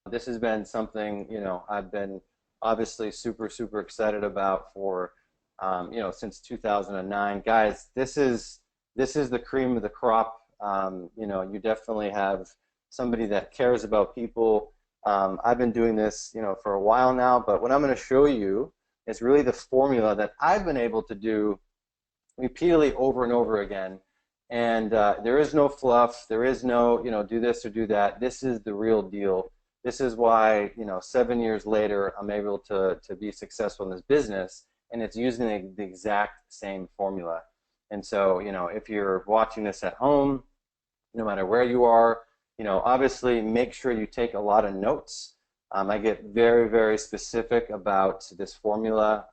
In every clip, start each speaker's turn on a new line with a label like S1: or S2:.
S1: This has been something, I've been obviously super excited about for, since 2009. Guys, this is the cream of the crop. You definitely have somebody that cares about people. I've been doing this, for a while now, but what I'm going to show you is really the formula that I've been able to do repeatedly over and over again. And there is no fluff. There is no, do this or do that. This is the real deal. This is why, 7 years later, I'm able to be successful in this business, and it's using the exact same formula. And so, if you're watching this at home, no matter where you are, obviously make sure you take a lot of notes. I get very specific about this formula,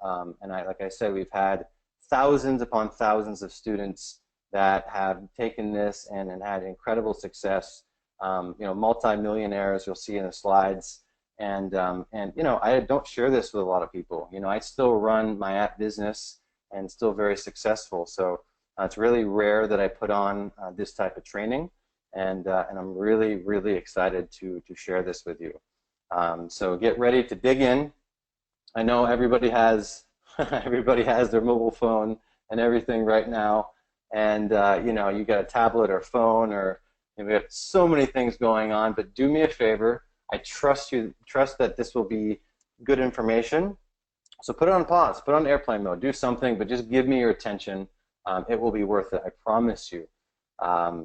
S1: and like I said, we've had thousands upon thousands of students that have taken this and had incredible success. Multi-millionaires you'll see in the slides, and I don't share this with a lot of people. I still run my app business and still very successful. So it's really rare that I put on this type of training, and I'm really excited to share this with you. So get ready to dig in. I know everybody has everybody has their mobile phone and everything right now, and you got a tablet or phone, or we have so many things going on. But do me a favor. I trust that this will be good information. So put it on pause, put it on airplane mode, do something, but just give me your attention. It will be worth it, I promise you.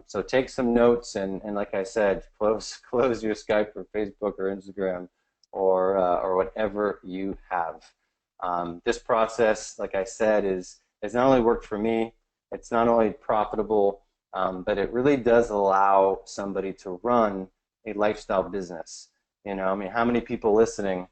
S1: So take some notes, and like I said, close your Skype or Facebook or Instagram or whatever you have. This process, like I said, has not only worked for me, it's not only profitable, but it really does allow somebody to run a lifestyle business. How many people listening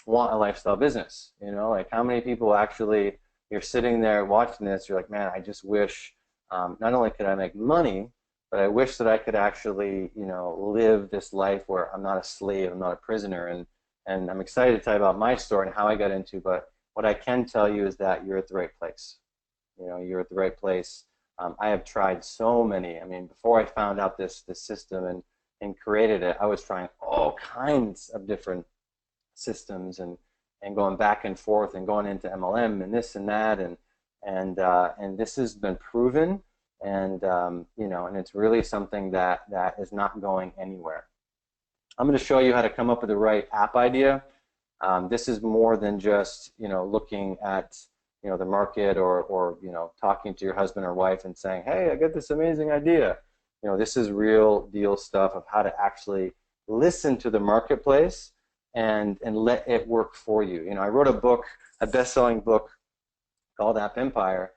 S1: want a lifestyle business? Like how many people actually, you're sitting there watching this, you're like, man, I just wish not only could I make money, but I wish that I could actually, live this life where I'm not a slave, I'm not a prisoner. And I'm excited to tell you about my story and how I got into, but what I can tell you is that you're at the right place. You're at the right place. I have tried so many. I mean, before I found out this system and created it, I was trying all kinds of different systems and going back and forth and going into MLM and this and that, and this has been proven, and and it's really something that is not going anywhere. I'm going to show you how to come up with the right app idea. This is more than just looking at the market, or talking to your husband or wife and saying, hey, I got this amazing idea. This is real deal stuff of how to actually listen to the marketplace and let it work for you. I wrote a book, a best-selling book called AppEmpire.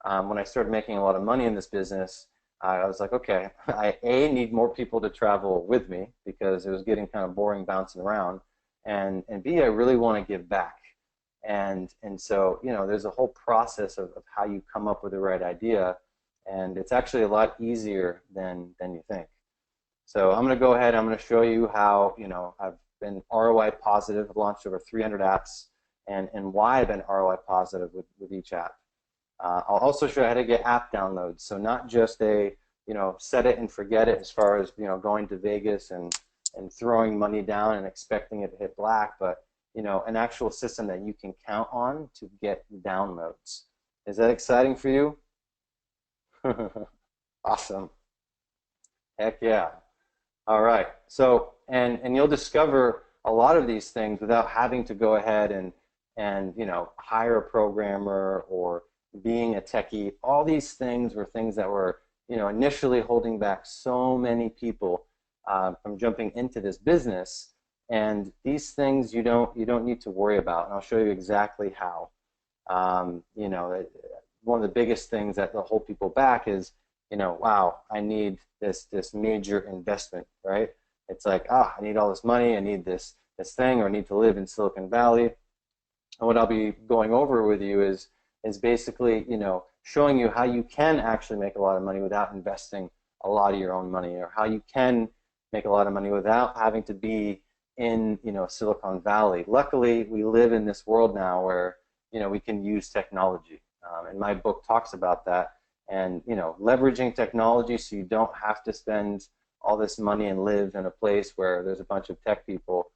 S1: When I started making a lot of money in this business, I was like, okay, I need more people to travel with me because it was getting kind of boring bouncing around, and B, I really want to give back. And so there's a whole process of how you come up with the right idea, and it's actually a lot easier than you think. So I'm going to go ahead, I'm going to show you how I've been ROI positive. I've launched over 300 apps, and why I've been ROI positive with each app. I'll also show you how to get app downloads. So not just a set it and forget it as far as going to Vegas and throwing money down and expecting it to hit black, but an actual system that you can count on to get downloads. Is that exciting for you? Awesome. Heck yeah. All right. So and you'll discover a lot of these things without having to go ahead and hire a programmer or being a techie. All these things were things that were initially holding back so many people from jumping into this business. And these things you don't need to worry about, and I'll show you exactly how. One of the biggest things that will hold people back is, wow, I need this major investment, right? It's like, I need all this money, I need this thing, or I need to live in Silicon Valley. And what I'll be going over with you is basically, showing you how you can actually make a lot of money without investing a lot of your own money, or how you can make a lot of money without having to be in Silicon Valley. Luckily, we live in this world now where we can use technology, and my book talks about that. And leveraging technology so you don't have to spend all this money and live in a place where there's a bunch of tech people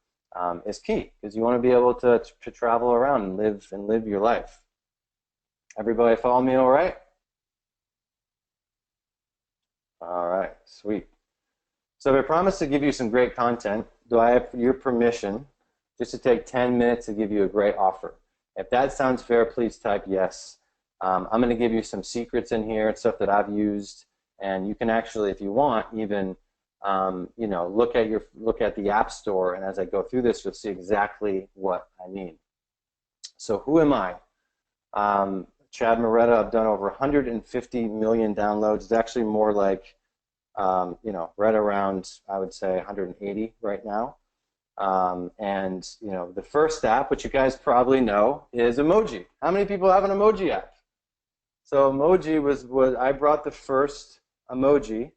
S1: is key, because you want to be able to travel around and live your life. Everybody follow me all right? All right, sweet. So if I promise to give you some great content, do I have your permission just to take 10 minutes to give you a great offer? If that sounds fair, please type yes. I'm going to give you some secrets in here, stuff that I've used, and you can actually, if you want, even look at the App Store, and as I go through this, you'll see exactly what I mean. So who am I? Chad Mureta. I've done over 150 million downloads. It's actually more like, right around, I would say, 180 right now. The first app, which you guys probably know, is Emoji. How many people have an Emoji app? So Emoji was I brought the first emoji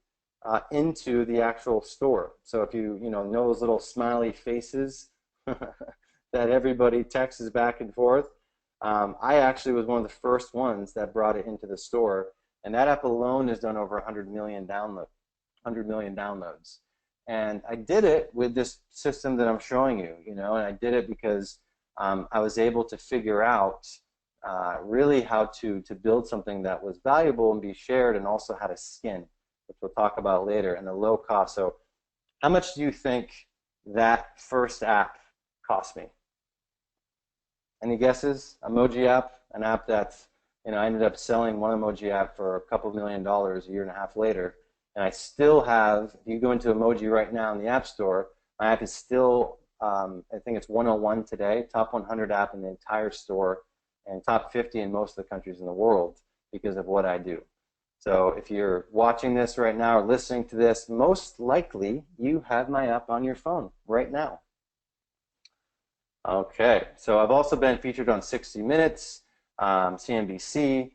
S1: into the actual store. So if you know those little smiley faces that everybody texts back and forth, I actually was one of the first ones that brought it into the store, and that app alone has done over 100 million downloads. And I did it with this system that I'm showing you, and I did it because I was able to figure out really how to build something that was valuable and be shared, and also had a skin, which we'll talk about later, and a low cost. So how much do you think that first app cost me? Any guesses? Emoji app, an app that's, I ended up selling one emoji app for a couple $1 million a year and a half later. And I still have, if you go into Emoji right now in the App Store, my app is still, I think it's 101 today, top 100 app in the entire store, and top 50 in most of the countries in the world because of what I do. So if you're watching this right now or listening to this, most likely you have my app on your phone right now. Okay, so I've also been featured on 60 Minutes, CNBC,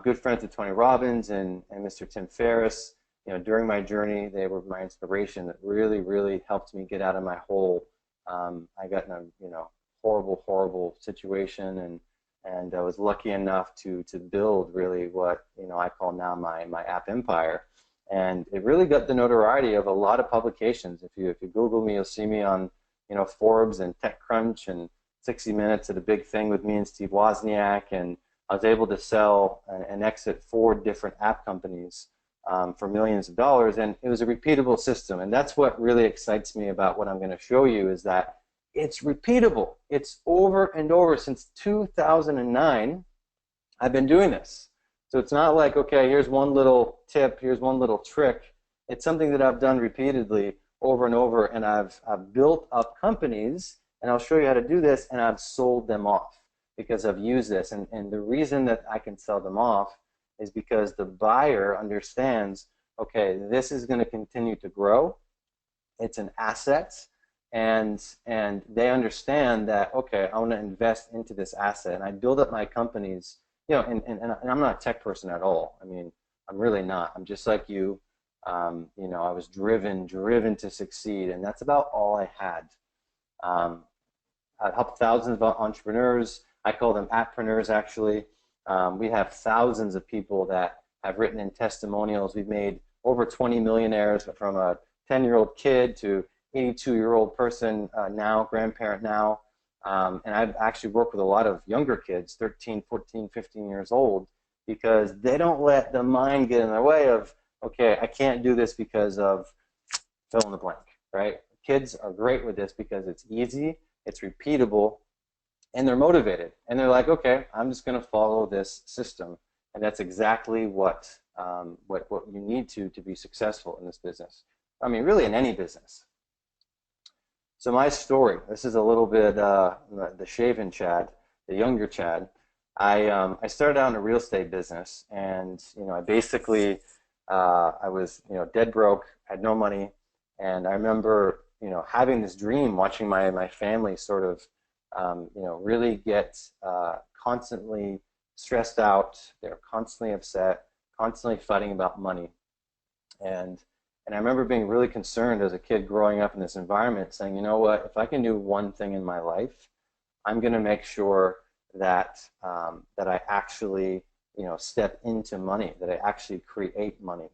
S1: good friends with Tony Robbins and Mr. Tim Ferriss. During my journey, they were my inspiration that really, really helped me get out of my hole. I got in a horrible situation, and I was lucky enough to build really what I call now my app empire, and it really got the notoriety of a lot of publications. If you Google me, you'll see me on Forbes and TechCrunch and 60 Minutes at a big thing with me and Steve Wozniak, and I was able to sell and exit 4 different app companies for millions of dollars, and it was a repeatable system. And that's what really excites me about what I'm going to show you, is that it's repeatable. It's over and over. Since 2009, I've been doing this. So it's not like, okay, here's one little tip, here's one little trick. It's something that I've done repeatedly over and over, and I've built up companies, and I'll show you how to do this, and I've sold them off because I've used this. And the reason that I can sell them off is because the buyer understands, okay, this is going to continue to grow. It's an asset, and they understand that, okay, I want to invest into this asset. And I build up my companies, and I'm not a tech person at all. I mean, I'm really not. I'm just like you. I was driven to succeed, and that's about all I had. I've helped thousands of entrepreneurs. I call them appreneurs, actually. We have thousands of people that have written in testimonials. We've made over 20 millionaires, from a 10-year-old kid to 82-year-old person now, grandparent now. And I've actually worked with a lot of younger kids, 13, 14, 15 years old, because they don't let the mind get in their way of, okay, I can't do this because of fill in the blank, right? Kids are great with this because it's easy, it's repeatable, and they're motivated. And they're like, okay, I'm just going to follow this system. And that's exactly what you need to be successful in this business. I mean, really in any business. So my story, this is a little bit the shaven Chad, the younger Chad. I started out in a real estate business, and I basically I was dead broke, had no money, and I remember having this dream, watching my family sort of really get constantly stressed out. They're constantly upset, constantly fighting about money, and I remember being really concerned as a kid growing up in this environment, saying, you know what, if I can do one thing in my life, I'm going to make sure that that I actually step into money, that I actually create money.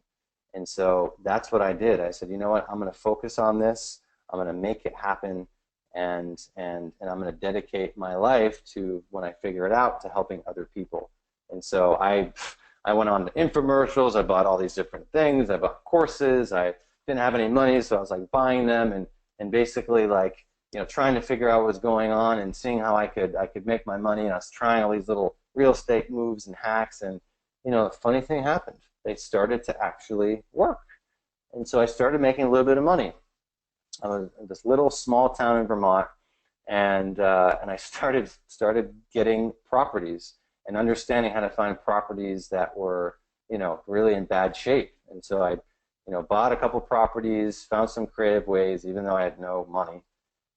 S1: And so that's what I did. I said, you know what, I'm going to focus on this. I'm going to make it happen, and I'm going to dedicate my life to, when I figure it out, to helping other people. And so I went on to infomercials. I bought all these different things. I bought courses. I didn't have any money, so I was like buying them and basically like, you know, trying to figure out what's going on and seeing how I could make my money. And I was trying all these little real estate moves and hacks, and you know, the funny thing happened. They started to actually work. And so I started making a little bit of money. I was in this little small town in Vermont, and I started getting properties and understanding how to find properties that were, you know, really in bad shape. And so I, you know, bought a couple properties, found some creative ways, even though I had no money.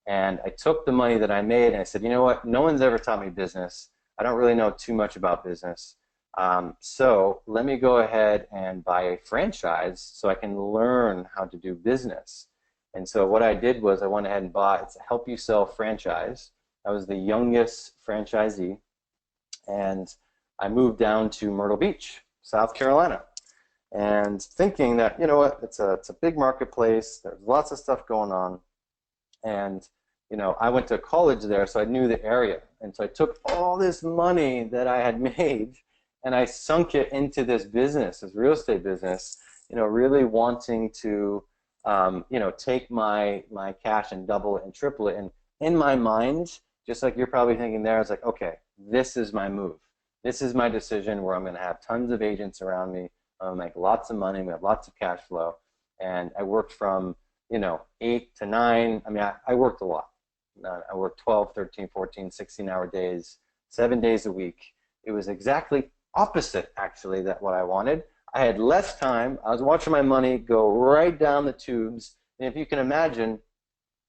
S1: And I took the money that I made and I said, you know what? No one's ever taught me business. I don't really know too much about business. So let me go ahead and buy a franchise so I can learn how to do business. And so what I did was I went ahead and bought, it's a Help You Sell franchise. I was the youngest franchisee, and I moved down to Myrtle Beach, South Carolina, and thinking that, you know what, it's a big marketplace, there's lots of stuff going on, and you know, I went to college there, so I knew the area, and so I took all this money that I had made and I sunk it into this business, this real estate business, you know, really wanting to you know, take my cash and double it and triple it. And in my mind, just like you're probably thinking there, I was like, okay, this is my move. This is my decision where I'm going to have tons of agents around me. I'm going to make lots of money. We have lots of cash flow. And I worked from, you know, 8 to 9. I mean, I worked a lot. I worked 12, 13, 14, 16-hour days, 7 days a week. It was exactly opposite, actually, that what I wanted. I had less time. I was watching my money go right down the tubes. And if you can imagine,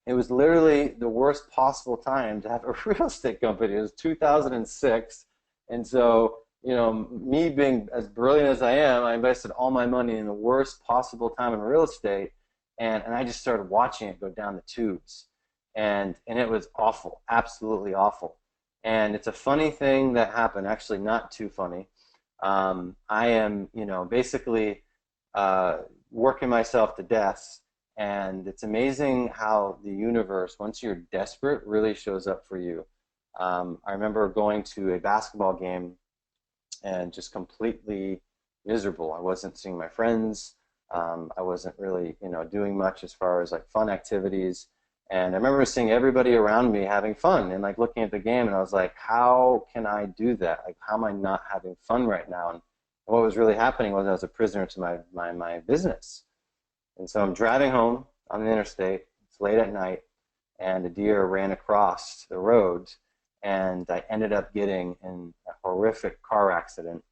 S1: it was literally the worst possible time to have a real estate company. It was 2006. And so, you know, me being as brilliant as I am, I invested all my money in the worst possible time in real estate. And I just started watching it go down the tubes. And it was awful, absolutely awful. And it's a funny thing that happened, actually not too funny. I am, you know, basically working myself to death, and it's amazing how the universe, once you're desperate, really shows up for you. I remember going to a basketball game and just completely miserable. I wasn't seeing my friends. I wasn't really, you know, doing much as far as like fun activities. And I remember seeing everybody around me having fun and like looking at the game, and I was like, how can I do that? Like, how am I not having fun right now? And what was really happening was I was a prisoner to my business. And so I'm driving home on the interstate. It's late at night, and a deer ran across the road, and I ended up getting in a horrific car accident.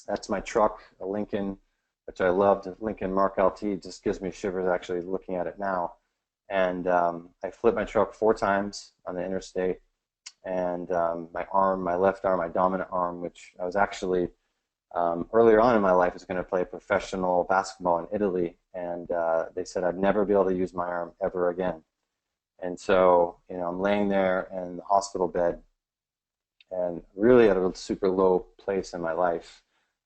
S1: That's my truck, a Lincoln, which I loved. Lincoln Mark LT just gives me shivers actually looking at it now. And I flipped my truck 4 times on the interstate, and my arm, my left arm, my dominant arm, which I was actually earlier on in my life was going to play professional basketball in Italy, and they said I'd never be able to use my arm ever again. And so, you know, I'm laying there in the hospital bed, and really at a super low place in my life.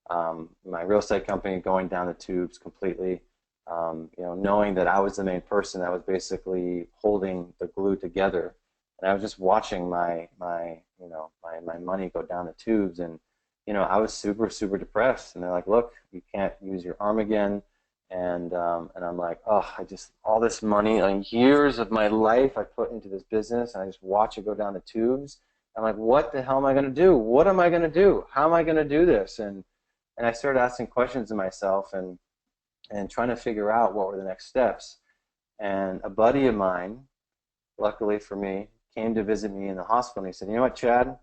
S1: My real estate company going down the tubes completely. You know, knowing that I was the main person that was basically holding the glue together, and I was just watching my money go down the tubes, and you know, I was super depressed. And they're like, look, you can't use your arm again, and I'm like, oh, I just, all this money, like years of my life I put into this business, and I just watch it go down the tubes. I'm like, what the hell am I going to do? What am I going to do? How am I going to do this? And I started asking questions of myself, and trying to figure out what were the next steps. And a buddy of mine, luckily for me, came to visit me in the hospital, and he said, you know what, Chad?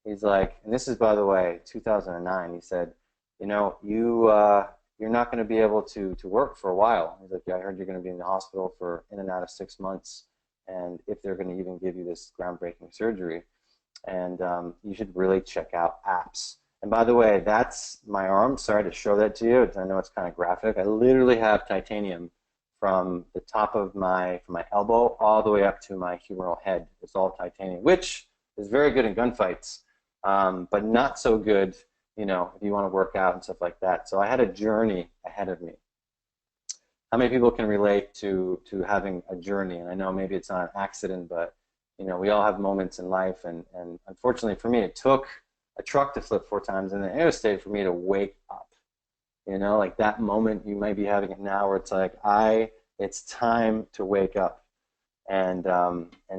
S1: He's like, and this is, by the way, 2009, he said, you know, you're not going to be able to work for a while. He's like, yeah, I heard you're going to be in the hospital for in and out of 6 months, and if they're going to even give you this groundbreaking surgery, and you should really check out apps. And by the way, that's my arm. Sorry to show that to you. I know it's kind of graphic. I literally have titanium from the top of from my elbow all the way up to my humeral head. It's all titanium, which is very good in gunfights, but not so good, you know, if you want to work out and stuff like that. So I had a journey ahead of me. how many people can relate to having a journey? And I know maybe it's not an accident, but we all have moments in life, and unfortunately for me, it took a truck to flip 4 times in the interstate for me to wake up. Like that moment you might be having it now, where it's like it's time to wake up. And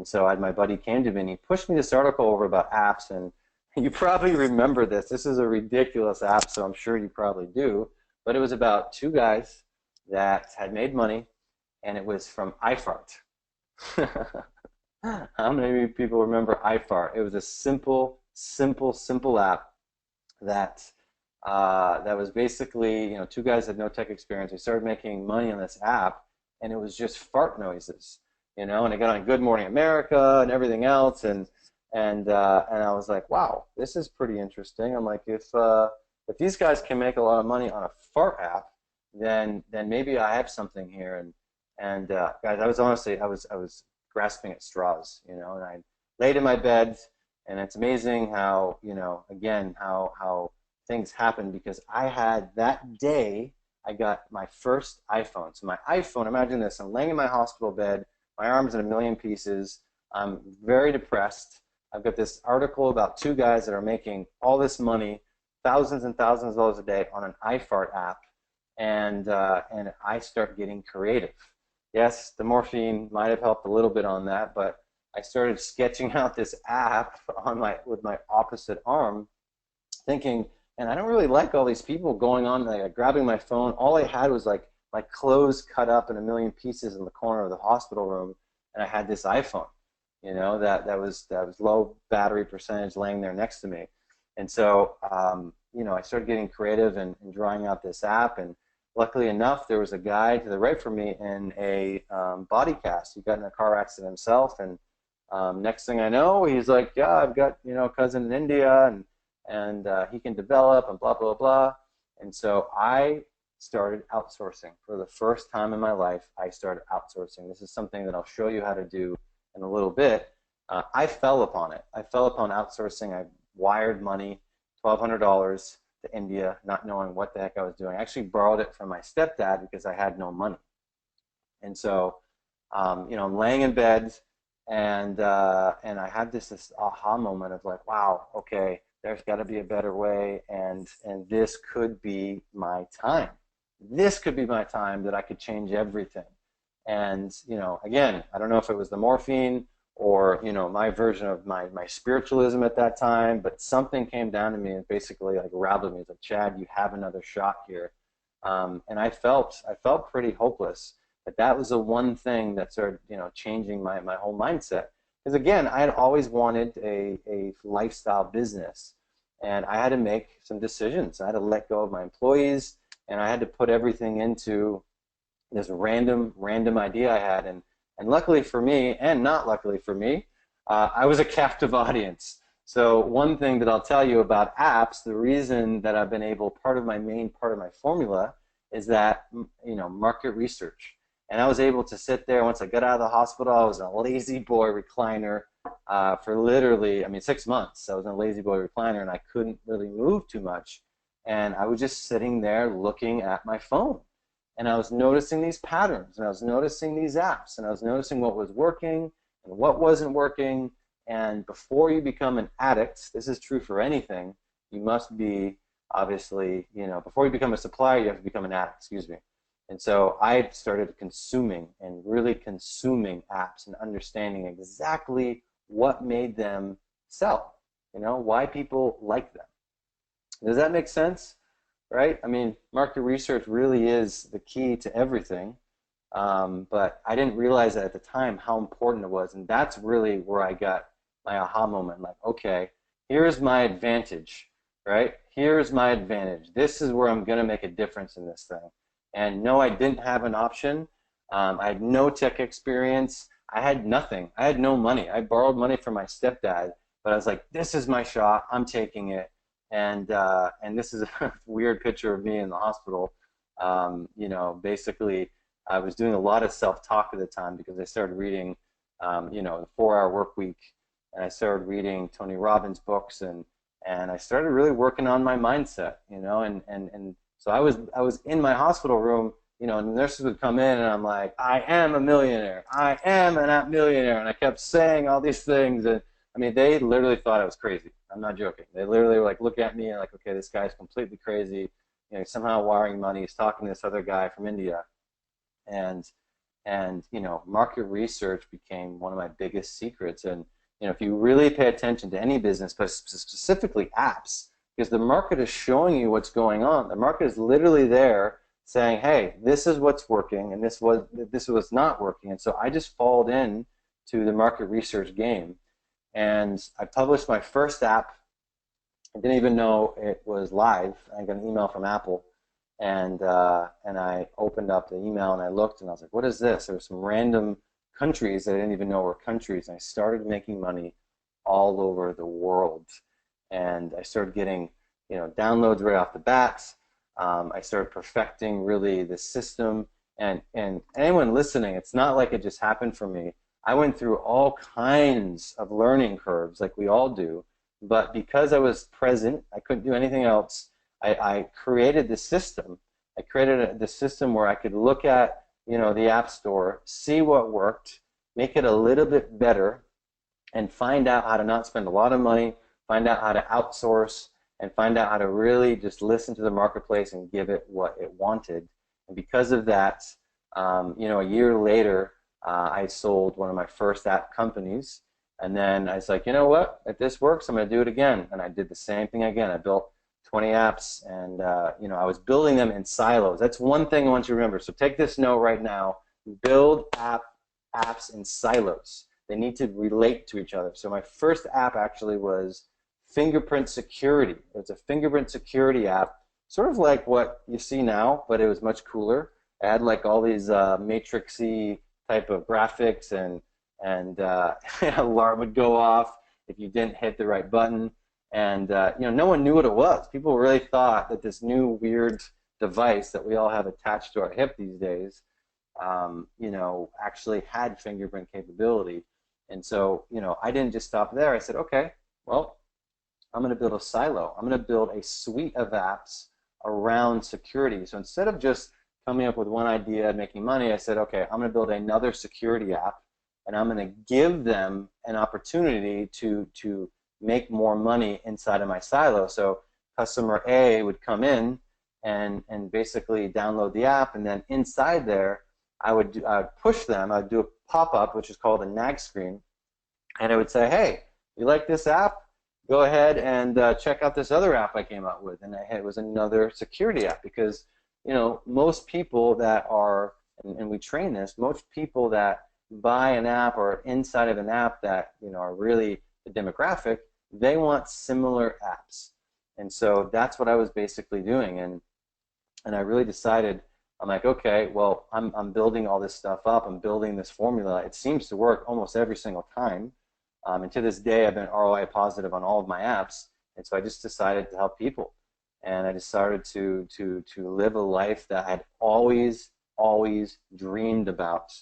S1: so my buddy came to me and he pushed me this article over about apps, and you probably remember this. This is a ridiculous app, so I'm sure you probably do. But it was about 2 guys that had made money, and it was from iFart. How many people remember iFart? It was a simple app that that was basically, 2 guys had no tech experience. They started making money on this app, and it was just fart noises, and it got on Good Morning America and everything else, and I was like, wow, this is pretty interesting. I'm like, if these guys can make a lot of money on a fart app, then maybe I have something here. And guys, I was grasping at straws, and I laid in my bed, and it's amazing how, again, how things happen, because I had that day, I got my first iPhone. So my iPhone, imagine this, I'm laying in my hospital bed, my arm's in a million pieces, I'm very depressed. I've got this article about 2 guys that are making all this money, thousands and thousands of dollars a day on an iFart app, and I start getting creative. Yes, the morphine might have helped a little bit on that, but I started sketching out this app with my opposite arm, thinking, and I don't really like all these people going on, like grabbing my phone. All I had was like my clothes cut up in a million pieces in the corner of the hospital room, and I had this iPhone, that was low battery percentage laying there next to me. And so, I started getting creative and drawing out this app, and luckily enough, there was a guy to the right from me in a body cast. He got in a car accident himself, and next thing I know, he's like, yeah, I've got a cousin in India, and he can develop, and blah blah blah. And so I started outsourcing. For the first time in my life, I started outsourcing. This is something that I'll show you how to do in a little bit. I fell upon it. I fell upon outsourcing. I wired money, $1,200 to India, not knowing what the heck I was doing. I actually borrowed it from my stepdad because I had no money. And so, I'm laying in bed, and I had this aha moment of like, wow, okay, there's got to be a better way, and this could be my time. This could be my time that I could change everything. And again, I don't know if it was the morphine or my version of my spiritualism at that time, but something came down to me and basically like rattled me. It's like, Chad, you have another shot here. And I felt pretty hopeless. But that was the one thing that started changing my whole mindset. Because again, I had always wanted a lifestyle business, and I had to make some decisions. I had to let go of my employees, and I had to put everything into this random idea I had. And luckily for me, and not luckily for me, I was a captive audience. So one thing that I'll tell you about apps, the reason that I've been able, part of my formula is that, market research. And I was able to sit there, once I got out of the hospital, I was in a lazy boy recliner for literally, 6 months. I was in a lazy boy recliner, and I couldn't really move too much. And I was just sitting there looking at my phone. And I was noticing these patterns, and I was noticing these apps, and I was noticing what was working and what wasn't working. And before you become an addict, this is true for anything, you must be, obviously, before you become a supplier, you have to become an addict, excuse me. And so I started consuming and really consuming apps and understanding exactly what made them sell, why people like them. Does that make sense? Right? Market research really is the key to everything, but I didn't realize that at the time how important it was, and that's really where I got my aha moment. Like, okay, here's my advantage, right? Here's my advantage. This is where I'm going to make a difference in this thing. And no, I didn't have an option. I had no tech experience. I had nothing. I had no money. I borrowed money from my stepdad, but I was like, this is my shot. I'm taking it. And this is a weird picture of me in the hospital. Basically, I was doing a lot of self-talk at the time because I started reading, the 4-Hour Work Week, and I started reading Tony Robbins books, and I started really working on my mindset, and so I was in my hospital room and nurses would come in and I'm like, I am a millionaire. I am an app millionaire. And I kept saying all these things. And I mean, they literally thought I was crazy. I'm not joking. They literally were like, look at me and like, okay, this guy's completely crazy. He's somehow wiring money. He's talking to this other guy from India. And market research became one of my biggest secrets. And if you really pay attention to any business, but specifically apps, because the market is showing you what's going on. The market is literally there saying, hey, this is what's working and this was not working. And so I just followed in to the market research game. And I published my first app. I didn't even know it was live. I got an email from Apple. And I opened up the email and I looked and I was like, what is this? There were some random countries that I didn't even know were countries. And I started making money all over the world. And I started getting, downloads right off the bat. I started perfecting really the system. And anyone listening, it's not like it just happened for me. I went through all kinds of learning curves like we all do. But because I was present, I couldn't do anything else. I created this system. I created the system where I could look at, the App Store, see what worked, make it a little bit better, and find out how to not spend a lot of money, find out how to outsource, and find out how to really just listen to the marketplace and give it what it wanted. And because of that, a year later, I sold one of my first app companies. And then I was like, you know what? If this works, I'm going to do it again. And I did the same thing again. I built 20 apps, and I was building them in silos. That's one thing I want you to remember. So take this note right now. Build apps in silos. They need to relate to each other. So my first app actually was fingerprint security. It was a fingerprint security app, sort of like what you see now, but it was much cooler. It had like all these matrixy type of graphics, and an alarm would go off if you didn't hit the right button. And no one knew what it was. People really thought that this new weird device that we all have attached to our hip these days, actually had fingerprint capability. And so, I didn't just stop there. I said, okay, well, I'm going to build a silo. I'm going to build a suite of apps around security. So instead of just coming up with one idea and making money, I said, okay, I'm going to build another security app, and I'm going to give them an opportunity to make more money inside of my silo. So customer A would come in and basically download the app, and then inside there, I would push them. I'd do a pop-up, which is called a nag screen, and I would say, hey, you like this app? Go ahead and check out this other app I came up with. And it was another security app, because most people that are, and we train this, most people that buy an app or inside of an app that are really the demographic, they want similar apps. And so that's what I was basically doing. And I really decided, I'm like, okay, well, I'm building all this stuff up. I'm building this formula. It seems to work almost every single time. And to this day, I've been ROI positive on all of my apps. And so I just decided to help people. And I just started to live a life that I had always dreamed about.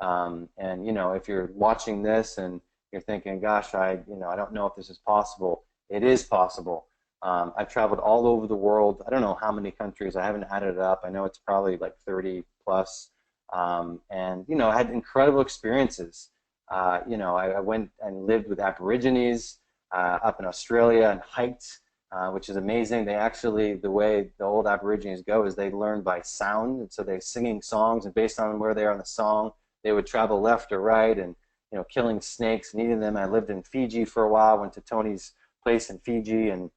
S1: And if you're watching this and you're thinking, gosh, I don't know if this is possible. It is possible. I've traveled all over the world. I don't know how many countries. I haven't added it up. I know it's probably like 30 plus. And I had incredible experiences. I went and lived with Aborigines up in Australia and hiked, which is amazing. They actually, the way the old Aborigines go is they learn by sound. And so they're singing songs, and based on where they are in the song, they would travel left or right, and killing snakes and eating them. I lived in Fiji for a while. Went to Tony's place in Fiji and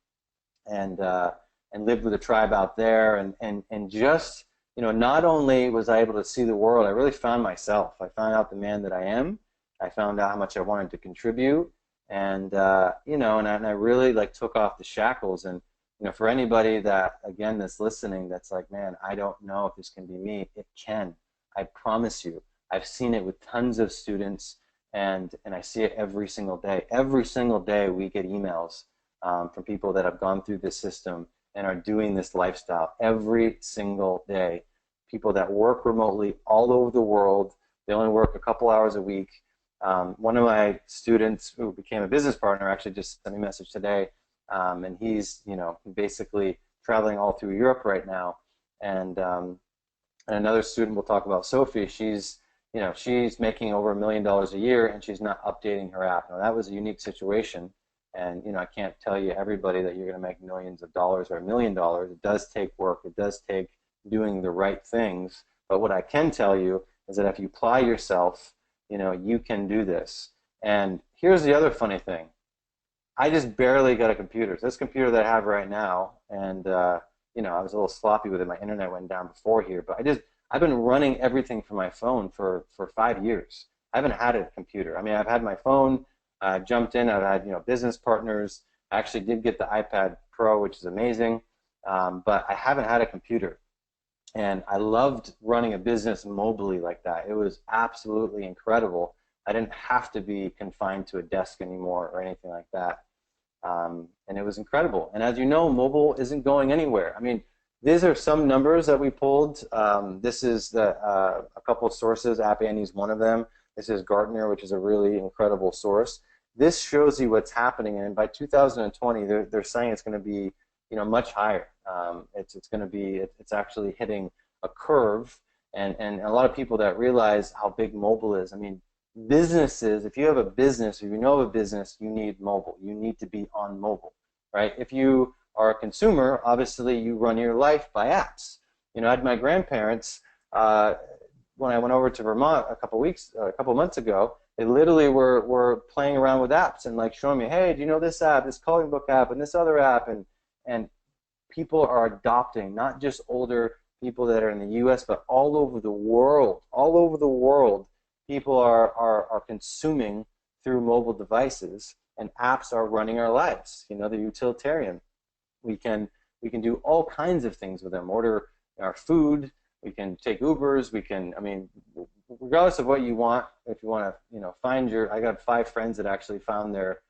S1: lived with a tribe out there. And just not only was I able to see the world, I really found myself. I found out the man that I am. I found out how much I wanted to contribute, and I really took off the shackles. And for anybody that that's listening, that's like, man, I don't know if this can be me. It can. I promise you. I've seen it with tons of students, and I see it every single day. Every single day we get emails from people that have gone through this system and are doing this lifestyle every single day. People that work remotely all over the world. They only work a couple hours a week. One of my students who became a business partner actually just sent me a message today, and he's basically traveling all through Europe right now, and And another student we'll talk about, Sophie, she's making over $1 million a year and she's not updating her app. Now that was a unique situation. And I can't tell you everybody that you're going to make millions of dollars or $1 million. It does take work. It does take doing the right things. But what I can tell you is that if you apply yourself, you can do this. And here's the other funny thing. I just barely got a computer. So this computer that I have right now, and I was a little sloppy with it. My internet went down before here, but I've been running everything from my phone for 5 years. I haven't had a computer. I mean, I've had my phone. I've jumped in. I've had business partners. I actually did get the iPad Pro, which is amazing, but I haven't had a computer. And I loved running a business mobily like that. It was absolutely incredible. I didn't have to be confined to a desk anymore or anything like that. And it was incredible. And as you know, mobile isn't going anywhere. I mean, these are some numbers that we pulled. This is a couple of sources. App Annie is one of them. This is Gartner, which is a really incredible source. This shows you what's happening, and by 2020, they're saying it's going to be much higher. It's actually hitting a curve, and a lot of people that realize how big mobile is. I mean, businesses, if you have a business or you know a business, you need mobile. You need to be on mobile, right? If you are a consumer, obviously you run your life by apps. I had my grandparents when I went over to Vermont a couple months ago. They literally were playing around with apps and like showing me, hey, do you know this app, this coloring book app, and this other app, and people are adopting, not just older people that are in the U.S., but all over the world. All over the world, people are consuming through mobile devices, and apps are running our lives. They're utilitarian. We can do all kinds of things with them. Order our food. We can take Ubers. Regardless of what you want, if you want to, find I got 5 friends that actually found their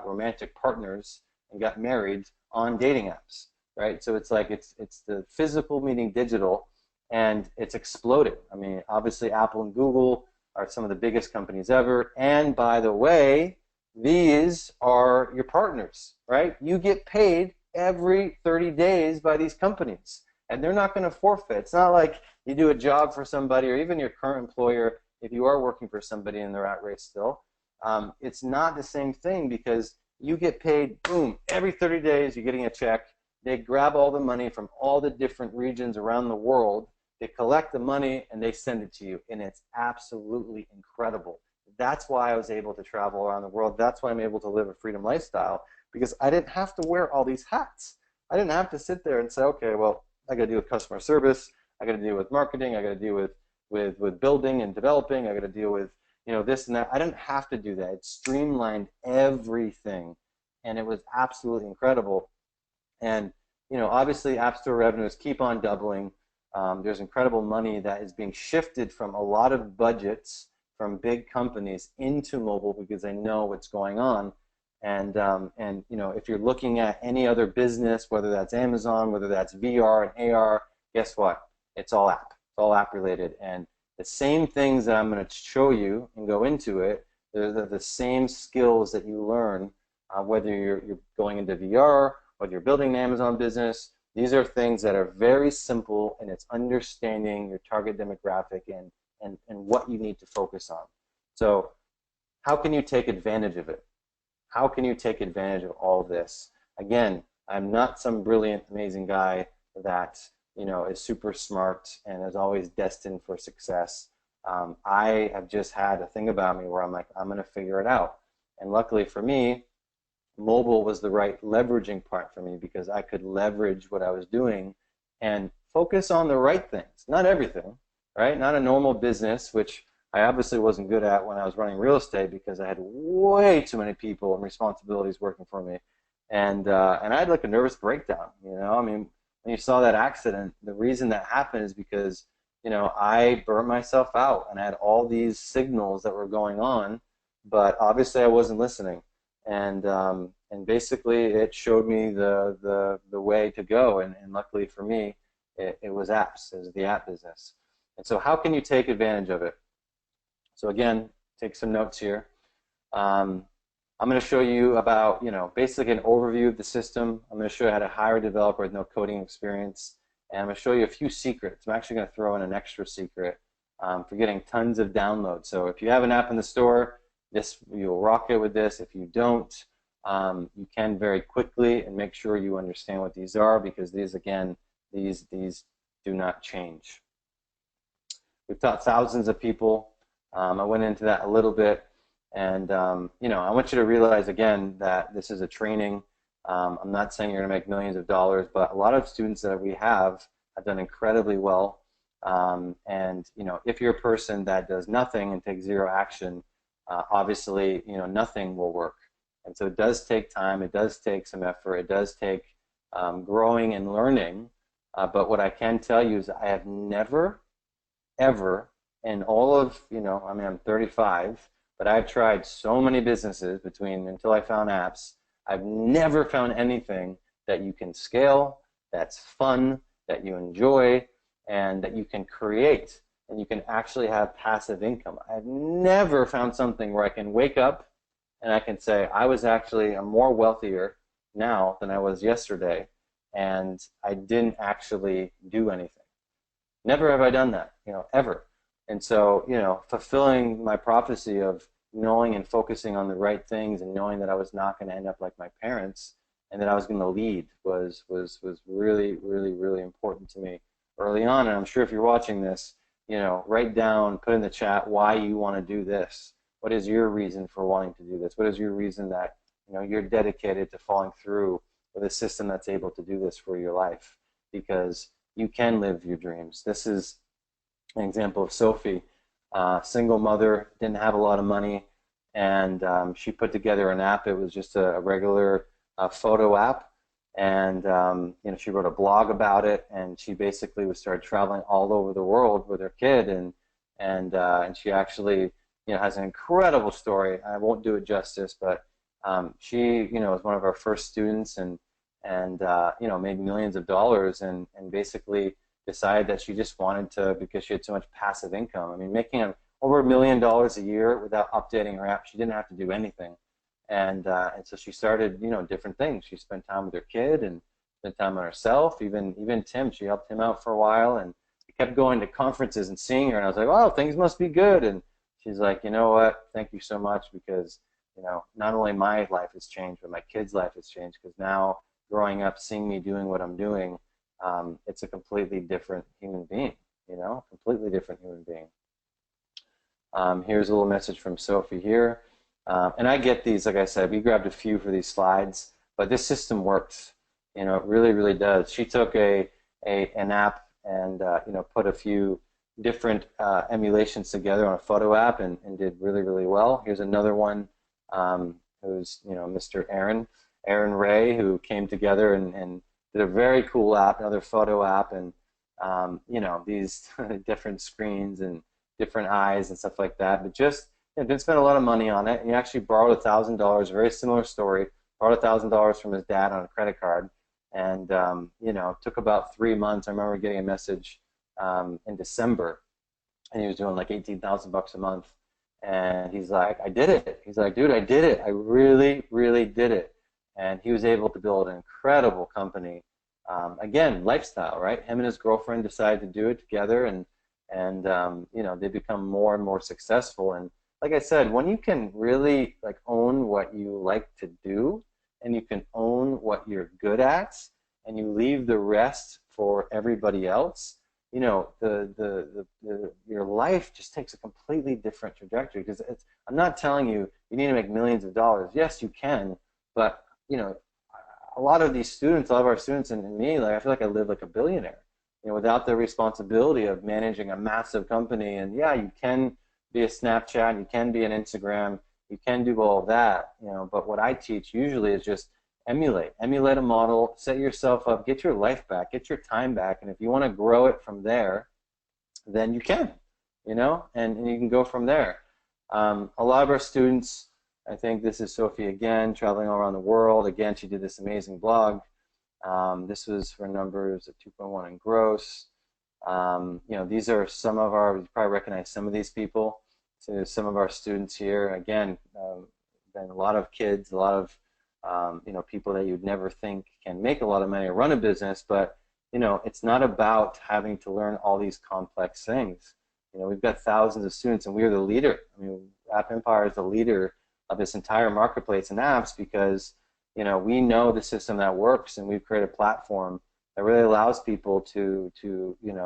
S1: romantic partners and got married on dating apps, right? So it's like it's the physical meeting digital, and it's exploded. I mean, obviously Apple and Google are some of the biggest companies ever, and by the way, these are your partners, right? You get paid every 30 days by these companies, and they're not going to forfeit. It's not like you do a job for somebody, or even your current employer, if you are working for somebody and they're at race still. It's not the same thing, because you get paid, boom, every 30 days you're getting a check. They grab all the money from all the different regions around the world. They collect the money and they send it to you, and it's absolutely incredible. That's why I was able to travel around the world. That's why I'm able to live a freedom lifestyle, because I didn't have to wear all these hats. I didn't have to sit there and say, okay, well, I got to deal with customer service. I got to deal with marketing. I got to deal with building and developing. I got to deal with this and that. I didn't have to do that. It streamlined everything, and it was absolutely incredible. And obviously, App Store revenues keep on doubling. There's incredible money that is being shifted from a lot of budgets from big companies into mobile, because they know what's going on. And if you're looking at any other business, whether that's Amazon, whether that's VR and AR, guess what? It's all app. It's all app related. And the same things that I'm going to show you and go into it, they're the same skills that you learn, whether you're going into VR, whether you're building an Amazon business. These are things that are very simple, and it's understanding your target demographic and what you need to focus on. So how can you take advantage of it? How can you take advantage of all of this? Again, I'm not some brilliant, amazing guy that is super smart and is always destined for success. I have just had a thing about me where I'm like, I'm going to figure it out. And luckily for me, mobile was the right leveraging part for me, because I could leverage what I was doing and focus on the right things, not everything, right? Not a normal business, which I obviously wasn't good at when I was running real estate, because I had way too many people and responsibilities working for me, and I had like a nervous breakdown. I mean, when you saw that accident, the reason that happened is because I burnt myself out, and I had all these signals that were going on, but obviously I wasn't listening, and basically it showed me the way to go, and luckily for me, it was apps. It was the app business. And so how can you take advantage of it? So again, take some notes here. I'm going to show you about, basically an overview of the system. I'm going to show you how to hire a developer with no coding experience. And I'm going to show you a few secrets. I'm actually going to throw in an extra secret for getting tons of downloads. So if you have an app in the store, you'll rock it with this. If you don't, you can very quickly, and make sure you understand what these are, because these, again, these do not change. We've taught thousands of people. I went into that a little bit, and you know, I want you to realize again that this is a training. I'm not saying you're going to make millions of dollars, but a lot of students that we have done incredibly well. And you know, if you're a person that does nothing and takes zero action, obviously, you know, nothing will work. And so it does take time. It does take some effort. It does take growing and learning. But what I can tell you is I have never, ever, in all of, you know, I mean, I'm 35, but I've tried so many businesses until I found apps. I've never found anything that you can scale, that's fun, that you enjoy, and that you can create, and you can actually have passive income. I've never found something where I can wake up and I can say, I'm more wealthier now than I was yesterday, and I didn't actually do anything. Never have I done that, you know, ever. And so, you know, fulfilling my prophecy of knowing and focusing on the right things, and knowing that I was not going to end up like my parents, and that I was going to lead was really, really, really important to me early on. And I'm sure if you're watching this, you know, write down, put in the chat why you want to do this. What is your reason for wanting to do this? What is your reason that, you know, you're dedicated to following through with a system that's able to do this for your life? Because you can live your dreams. This is an example of Sophie, single mother, didn't have a lot of money, and she put together an app. It was just a regular photo app, and you know, she wrote a blog about it, and she basically started traveling all over the world with her kid, and she actually, you know, has an incredible story. I won't do it justice, but she, you know, was one of our first students, and you know, made millions of dollars, and basically decided that she just wanted to, because she had so much passive income. I mean, making over $1 million a year without updating her app. She didn't have to do anything, and so she started, you know, different things. She spent time with her kid and spent time on herself. Even Tim, she helped him out for a while, and he kept going to conferences and seeing her. And I was like, oh, things must be good. And she's like, you know what? Thank you so much, because, you know, not only my life has changed, but my kid's life has changed, because now growing up, seeing me doing what I'm doing, it's a completely different human being, you know, completely different human being. Here's a little message from Sophie here. And I get these, like I said, we grabbed a few for these slides, but this system works. You know, it really, really does. She took an app and, you know, put a few different emulations together on a photo app, and did really, really well. Here's another one, who's, you know, Mr. Aaron Ray, who came together and did a very cool app, another photo app, and you know, these different screens and different eyes and stuff like that. But just, you know, didn't spend a lot of money on it. He actually borrowed $1,000. Very similar story. Borrowed $1,000 from his dad on a credit card, and you know, took about 3 months. I remember getting a message in December, and he was doing like $18,000 a month. And he's like, I did it. He's like, dude, I did it. I really, really did it. And he was able to build an incredible company. Again, lifestyle, right? Him and his girlfriend decided to do it together, and you know, they become more and more successful. And like I said, when you can really like own what you like to do, and you can own what you're good at, and you leave the rest for everybody else, you know, your life just takes a completely different trajectory. Because I'm not telling you need to make millions of dollars. Yes, you can, but you know, a lot of these students, a lot of our students, and me, like, I feel like I live like a billionaire, you know, without the responsibility of managing a massive company. And yeah, you can be a Snapchat, you can be an Instagram, you can do all of that, you know. But what I teach usually is just emulate a model, set yourself up, get your life back, get your time back, and if you want to grow it from there, then you can, you know, and you can go from there. A lot of our students, I think this is Sophie again, traveling all around the world. Again, she did this amazing blog. This was her numbers at 2.1 in gross. You know, these are some of our, you probably recognize some of these people. So some of our students here, again, been a lot of kids, a lot of you know, people that you'd never think can make a lot of money or run a business, but it's not about having to learn all these complex things. We've got thousands of students, and we're the leader. I mean, AppEmpire is the leader of this entire marketplace in apps because, we know the system that works, and we've created a platform that really allows people to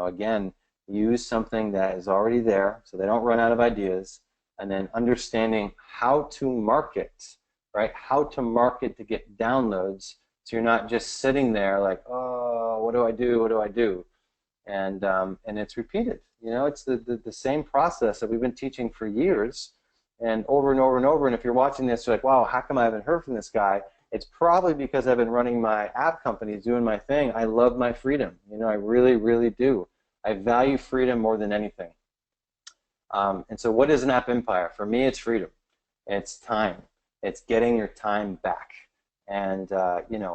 S1: again, use something that is already there so they don't run out of ideas, and then understanding how to market, right? How to market to get downloads so you're not just sitting there like, oh, what do I do? What do I do? And it's repeated. It's the same process that we've been teaching for years and over and over and over. And if you're watching this, you're like, wow, how come I haven't heard from this guy? It's probably because I've been running my app company, doing my thing. I love my freedom. I really, really do. I value freedom more than anything. And so what is an app empire? For me, it's freedom. It's time. It's getting your time back. And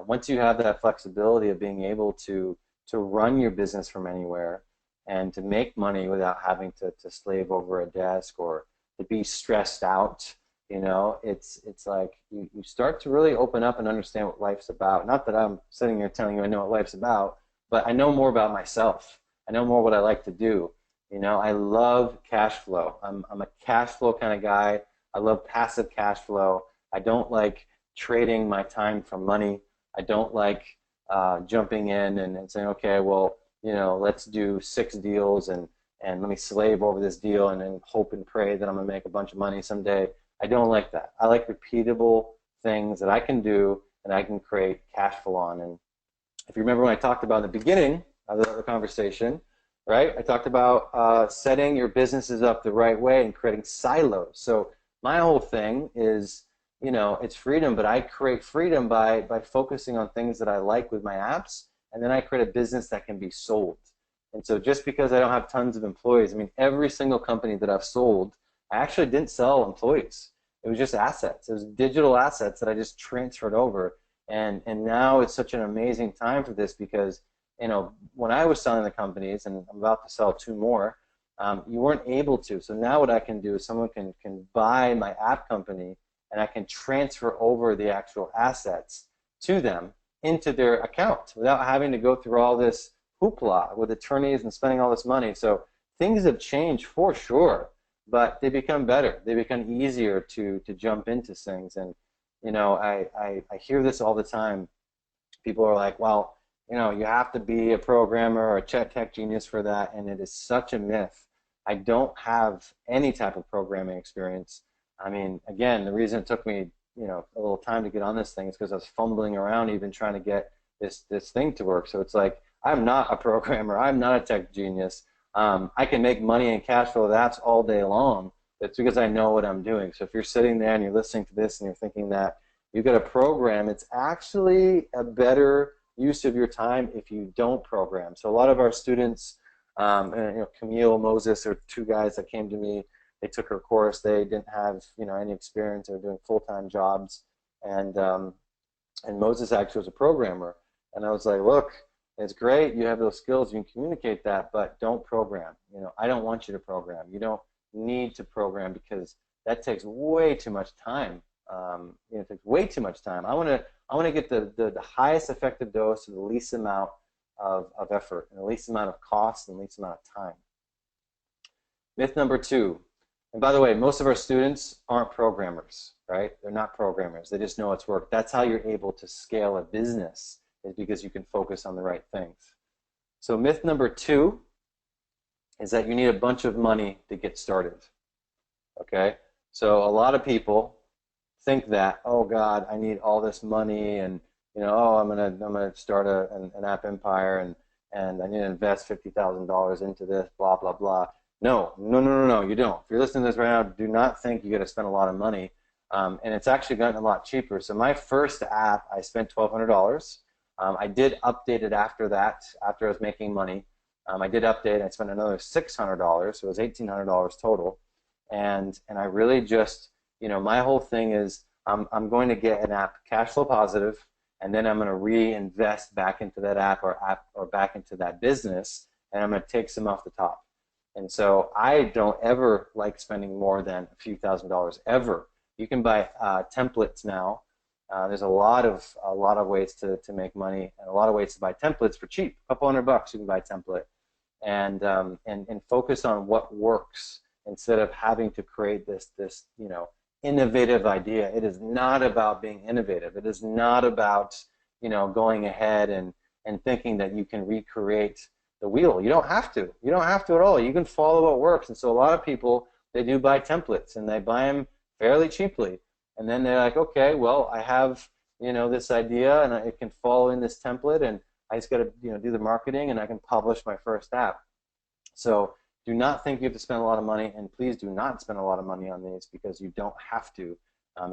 S1: once you have that flexibility of being able to run your business from anywhere and to make money without having to slave over a desk or to be stressed out, it's like you start to really open up and understand what life's about. Not that I'm sitting here telling you I know what life's about, but I know more about myself. I know more what I like to do. I love cash flow. I'm a cash flow kind of guy. I love passive cash flow. I don't like trading my time for money. I don't like jumping in and saying, okay, well, let's do 6 deals and let me slave over this deal and then hope and pray that I'm going to make a bunch of money someday. I don't like that. I like repeatable things that I can do and I can create cash flow on. And if you remember when I talked about in the beginning of the conversation, right, I talked about setting your businesses up the right way and creating silos. So my whole thing is, it's freedom, but I create freedom by focusing on things that I like with my apps, and then I create a business that can be sold. And so just because I don't have tons of employees, I mean, every single company that I've sold, I actually didn't sell employees. It was just assets. It was digital assets that I just transferred over. And now it's such an amazing time for this because, when I was selling the companies, and I'm about to sell 2 more, you weren't able to. So now what I can do is someone can buy my app company and I can transfer over the actual assets to them into their account without having to go through all this hoopla with attorneys and spending all this money. So things have changed for sure, but they become better. They become easier to jump into things. And I hear this all the time. People are like, well, you have to be a programmer or a tech genius for that, and it is such a myth. I don't have any type of programming experience. I mean, again, the reason it took me, a little time to get on this thing is because I was fumbling around even trying to get this thing to work. So it's like, I'm not a programmer. I'm not a tech genius. I can make money and cash flow that's all day long. It's because I know what I'm doing. So if you're sitting there and you're listening to this and you're thinking that you've got a program, it's actually a better use of your time if you don't program. So a lot of our students, Camille, Moses are 2 guys that came to me. They took her course. They didn't have any experience. They were doing full-time jobs, and Moses actually was a programmer. And I was like, look, it's great. You have those skills. You can communicate that, but don't program. I don't want you to program. You don't need to program because that takes way too much time. It takes way too much time. I want to get the highest effective dose of the least amount of effort and the least amount of cost and the least amount of time. Myth number 2. And by the way, most of our students aren't programmers, right? They're not programmers. They just know it's work. That's how you're able to scale a business, is because you can focus on the right things. So myth number 2 is that you need a bunch of money to get started. Okay? So a lot of people think that, oh God, I need all this money, and oh, I'm gonna start an app empire, and I need to invest $50,000 into this, blah blah blah. No, you don't. If you're listening to this right now, do not think you got to spend a lot of money, and it's actually gotten a lot cheaper. So my first app, I spent $1,200. I did update it after that, after I was making money. I did update. I spent another $600, so it was $1,800 total, and I really just, my whole thing is I'm going to get an app cash flow positive, and then I'm going to reinvest back into that app or back into that business, and I'm going to take some off the top. And so I don't ever like spending more than a few $1,000s ever. You can buy templates now There's a lot of ways to make money, and a lot of ways to buy templates for cheap. A couple $100 you can buy a template, and focus on what works instead of having to create this innovative idea. It is not about being innovative. It is not about going ahead and thinking that you can recreate the wheel. You don't have to. You don't have to at all. You can follow what works. And so a lot of people, they do buy templates, and they buy them fairly cheaply. And then they're like, okay, well, I have this idea, and it can follow in this template, and I just got to do the marketing, and I can publish my first app. So do not think you have to spend a lot of money, and please do not spend a lot of money on these, because you don't have to,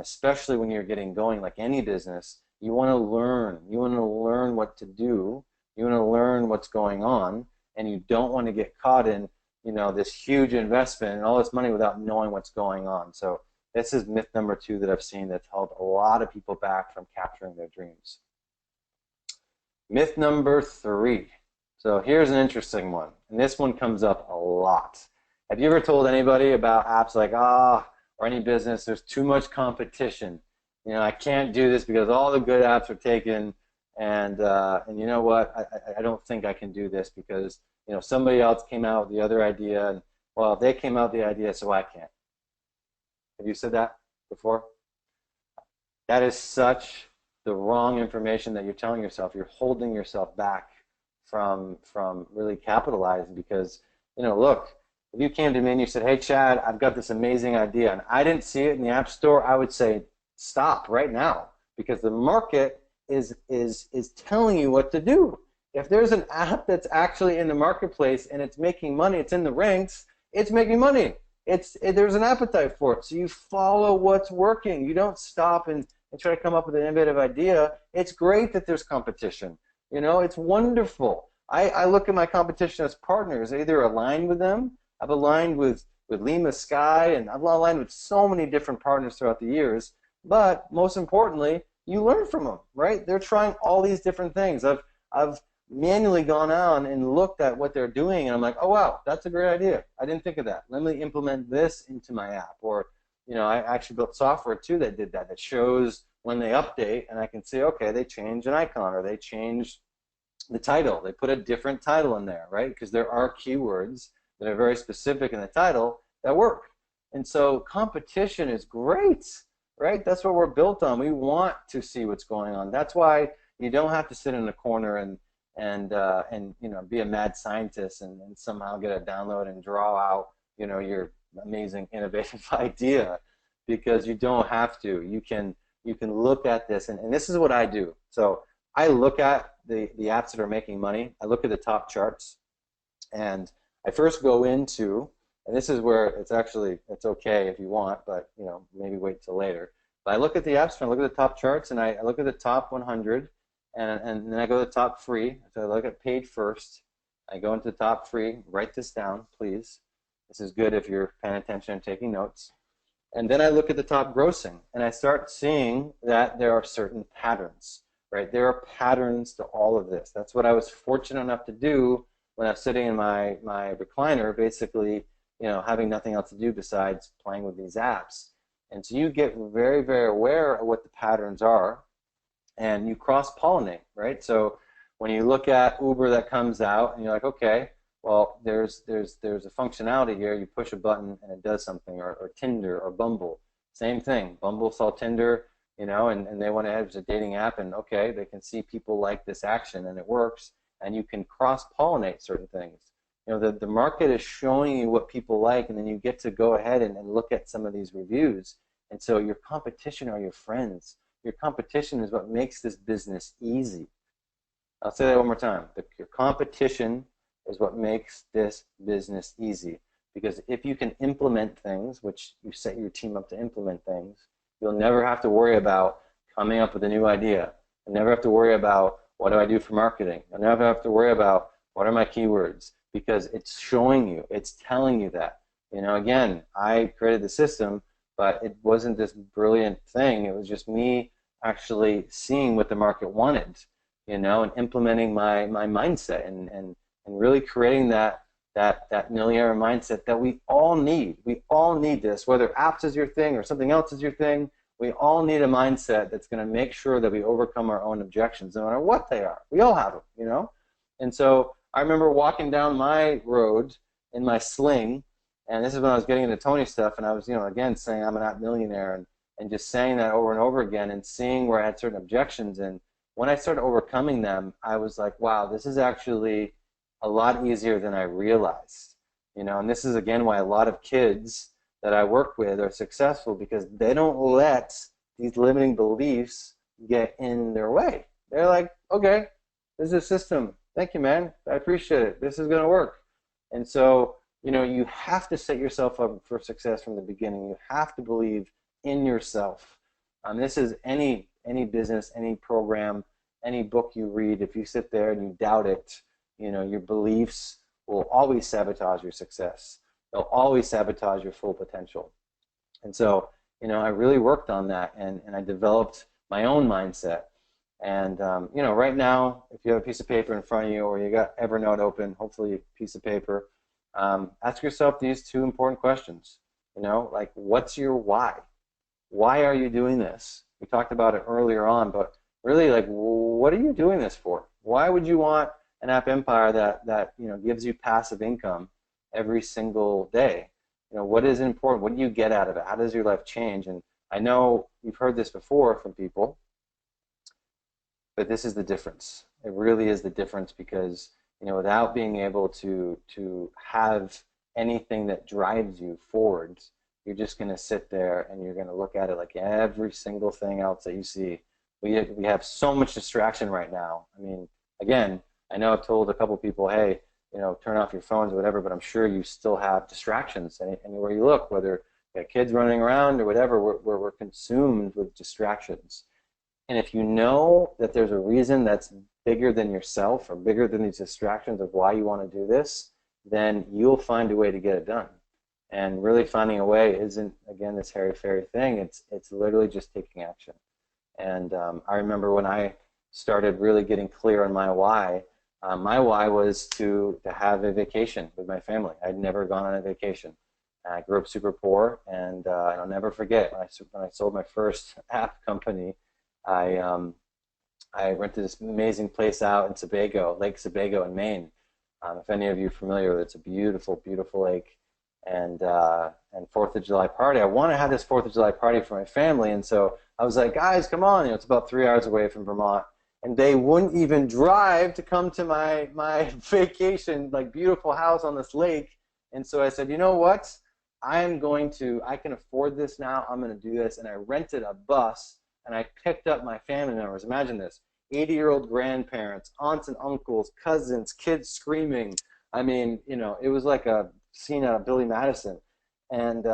S1: especially when you're getting going. Like any business, you want to learn. You want to learn what to do. You want to learn what's going on, and you don't want to get caught in this huge investment and all this money without knowing what's going on. So this is myth number 2 that I've seen that's held a lot of people back from capturing their dreams. Myth number 3. So here's an interesting one, and this one comes up a lot. Have you ever told anybody about apps like, or any business, there's too much competition? I can't do this because all the good apps are taken, and you know what? I don't think I can do this because somebody else came out with the other idea, and well, they came out with the idea, so I can't. Have you said that before? That is such the wrong information that you're telling yourself. You're holding yourself back from really capitalizing, because look, if you came to me and you said, hey Chad, I've got this amazing idea, and I didn't see it in the App Store, I would say stop right now, because the market is telling you what to do. If there's an app that's actually in the marketplace and it's making money, it's in the ranks, it's making money. There's an appetite for it. So you follow what's working. You don't stop and try to come up with an innovative idea. It's great that there's competition. It's wonderful. I look at my competition as partners. I either aligned with them. I've aligned with Lima Sky, and I've aligned with so many different partners throughout the years. But most importantly, you learn from them, right? They're trying all these different things. I've manually gone on and looked at what they're doing, and I'm like, oh wow, that's a great idea. I didn't think of that. Let me implement this into my app. Or I actually built software too that did that. That shows when they update, and I can say, okay, they changed an icon, or they changed the title. They put a different title in there, right? Because there are keywords that are very specific in the title that work. And so competition is great, right? That's what we're built on. We want to see what's going on. That's why you don't have to sit in a corner and be a mad scientist and somehow get a download and draw out your amazing innovative idea, because you don't have to. You can look at this, and this is what I do. So I look at the apps that are making money. I look at the top charts, and I first go into, and this is where it's okay if you want, but maybe wait till later. But I look at the apps, and I look at the top charts, and I look at the top 100, and then I go to the top free. So I look at paid first. I go into the top free. Write this down, please. This is good if you're paying attention and taking notes. And then I look at the top grossing, and I start seeing that there are certain patterns, right? There are patterns to all of this. That's what I was fortunate enough to do when I was sitting in my recliner, basically, having nothing else to do besides playing with these apps. And so you get very, very aware of what the patterns are, and you cross-pollinate, right? So when you look at Uber that comes out, and you're like, okay, well, there's a functionality here. You push a button and it does something, or Tinder or Bumble, same thing. Bumble saw Tinder, and they went ahead. It was a dating app, and okay, they can see people like this action, and it works, and you can cross-pollinate certain things. The market is showing you what people like, and then you get to go ahead and look at some of these reviews. And so your competition are your friends. Your competition is what makes this business easy. I'll say that one more time. Your competition is what makes this business easy. Because if you can implement things, which you set your team up to implement things, you'll never have to worry about coming up with a new idea. You'll never have to worry about, what do I do for marketing? You'll never have to worry about, what are my keywords? Because it's showing you, it's telling you that. Again, I created the system, but it wasn't this brilliant thing. It was just me actually seeing what the market wanted, and implementing my mindset and really creating that millionaire mindset that we all need. We all need this, whether apps is your thing or something else is your thing. We all need a mindset that's going to make sure that we overcome our own objections, no matter what they are. We all have them, you know? And so I remember walking down my road in my sling, and this is when I was getting into Tony stuff, and I was, you know, again, saying I'm not a millionaire, and just saying that over and over again and seeing where I had certain objections. And when I started overcoming them, I was like, wow, this is actually a lot easier than I realized. You know, and this is, again, why a lot of kids that I work with are successful, because they don't let these limiting beliefs get in their way. They're like, okay, this is a system. Thank you, man. I appreciate it. This is going to work. And so, you know, you have to set yourself up for success from the beginning. You have to believe in yourself. This is any business, any program, any book you read. If you sit there and you doubt it, you know, your beliefs will always sabotage your success. They'll always sabotage your full potential. And so, you know, I really worked on that, and I developed my own mindset. And, you know, right now, if you have a piece of paper in front of you, or you got Evernote open, hopefully a piece of paper, ask yourself these two important questions. You know, like, what's your why? Why are you doing this? We talked about it earlier on, but really, like, what are you doing this for? Why would you want an AppEmpire that you know, gives you passive income every single day? You know, what is important? What do you get out of it? How does your life change? And I know you've heard this before from people, but this is the difference. It really is the difference, because, you know, without being able to have anything that drives you forward, you're just going to sit there and you're going to look at it like every single thing else that you see. We have so much distraction right now. I mean, again, I know I've told a couple people, hey, you know, turn off your phones or whatever, but I'm sure you still have distractions anywhere you look, whether you got kids running around or whatever. We're consumed with distractions. And if you know that there's a reason that's bigger than yourself or bigger than these distractions of why you want to do this, then you'll find a way to get it done. And really finding a way isn't, again, this hairy-fairy thing. It's literally just taking action. And I remember when I started really getting clear on my why was to have a vacation with my family. I'd never gone on a vacation. I grew up super poor, and I'll never forget when I sold my first app company. I rented this amazing place out in Sebago, Lake Sebago in Maine. If any of you are familiar with it, it's a beautiful, beautiful lake. And 4th of July party. I want to have this 4th of July party for my family, and so I was like, guys, come on. You know, it's about 3 hours away from Vermont, and they wouldn't even drive to come to my vacation, like, beautiful house on this lake. And so I said, you know what? I can afford this now. I'm going to do this. And I rented a bus, and I picked up my family members. Imagine this: 80-year-old grandparents, aunts and uncles, cousins, kids screaming. I mean, you know, it was like a scene out of Billy Madison. And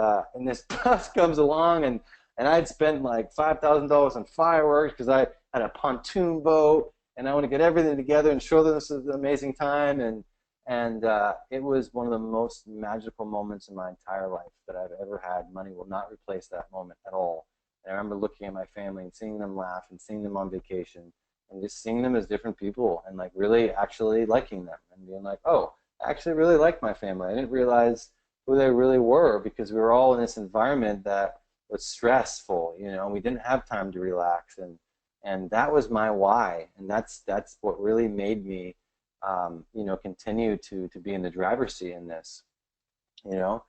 S1: this bus comes along, and I'd spent like $5,000 on fireworks because I had a pontoon boat, and I want to get everything together and show them this is an amazing time. And it was one of the most magical moments in my entire life that I've ever had. Money will not replace that moment at all. And I remember looking at my family and seeing them laugh and seeing them on vacation and just seeing them as different people, and like really actually liking them and being like, oh, I actually really like my family. I didn't realize who they really were, because we were all in this environment that was stressful, you know, and we didn't have time to relax. And that was my why, and that's what really made me you know, continue to be in the driver's seat in this. You know,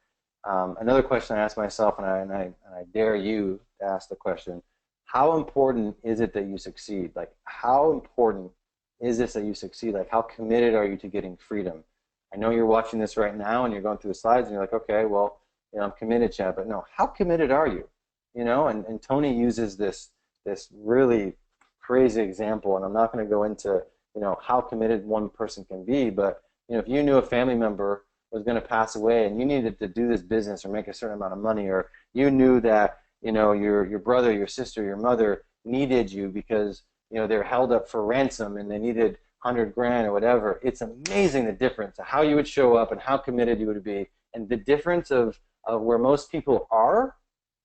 S1: another question I asked myself, and I dare you to ask the question: how important is it that you succeed? Like, how important is this that you succeed? Like, how committed are you to getting freedom? I know you're watching this right now and you're going through the slides and you're like, okay, well, you know, I'm committed, Chad, but no, how committed are you? You know, and Tony uses this really crazy example, and I'm not going to go into, you know, how committed one person can be, but, you know, if you knew a family member was going to pass away and you needed to do this business or make a certain amount of money, or you knew that, you know, your brother, your sister, your mother needed you because, you know, they're held up for ransom and they needed 100 grand or whatever, it's amazing the difference of how you would show up and how committed you would be, and the difference of where most people are,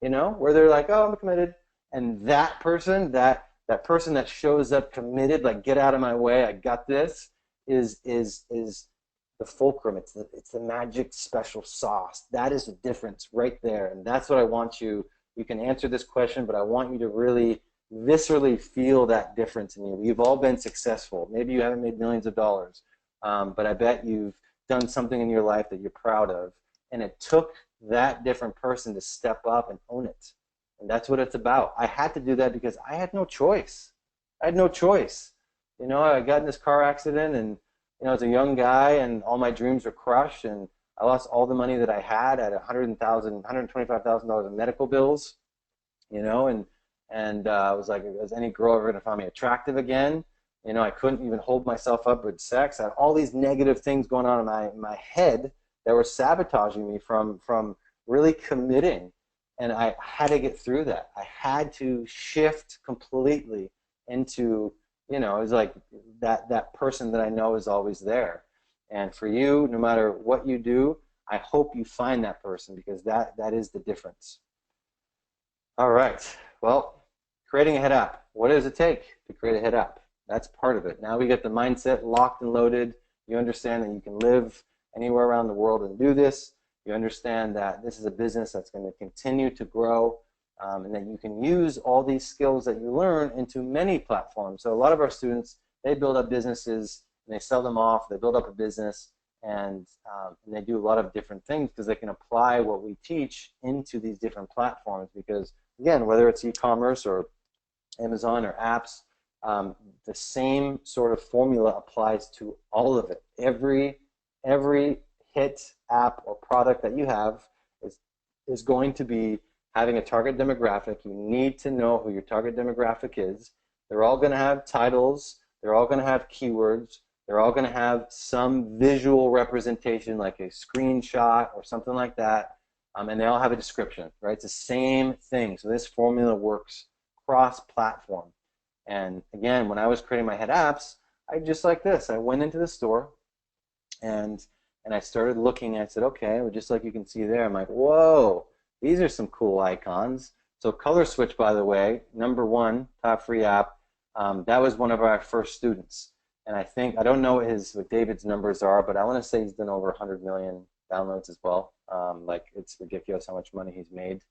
S1: you know, where they're like, oh, I'm committed, and that person that person that shows up committed, like, get out of my way, I got this, is the fulcrum. It's the magic special sauce. That is the difference right there, and that's what I want you you can answer this question, but I want you to really viscerally feel that difference in you. You've all been successful. Maybe you haven't made millions of dollars, but I bet you've done something in your life that you're proud of. And it took that different person to step up and own it. And that's what it's about. I had to do that because I had no choice. I had no choice. You know, I got in this car accident, and you know, as a young guy, and all my dreams were crushed, and I lost all the money that I had at $125,000 in medical bills. You know, and I was like, is any girl ever gonna find me attractive again? You know, I couldn't even hold myself up with sex. I had all these negative things going on in my head that were sabotaging me from really committing. And I had to get through that. I had to shift completely into, you know, it was like that person that I know is always there. And for you, no matter what you do, I hope you find that person, because that is the difference. All right. Well, creating a head app. What does it take to create a head app? That's part of it. Now we get the mindset locked and loaded. You understand that you can live anywhere around the world and do this. You understand that this is a business that's going to continue to grow, and that you can use all these skills that you learn into many platforms. So a lot of our students, they build up businesses and they sell them off. They build up a business, and they do a lot of different things because they can apply what we teach into these different platforms. Because again, whether it's e-commerce or Amazon or apps, the same sort of formula applies to all of it. Every hit app or product that you have is going to be having a target demographic. You need to know who your target demographic is. They're all going to have titles. They're all going to have keywords. They're all going to have some visual representation, like a screenshot or something like that. And they all have a description, right? It's the same thing. So this formula works cross-platform. And again, when I was creating my head apps, I just like this. I went into the store, and I started looking, and I said, okay, well, just like you can see there, I'm like, whoa, these are some cool icons. So Color Switch, by the way, #1 top free app, that was one of our first students. And I think, I don't know what David's numbers are, but I want to say he's done over 100 million downloads as well. Like, it's ridiculous how much money he's made.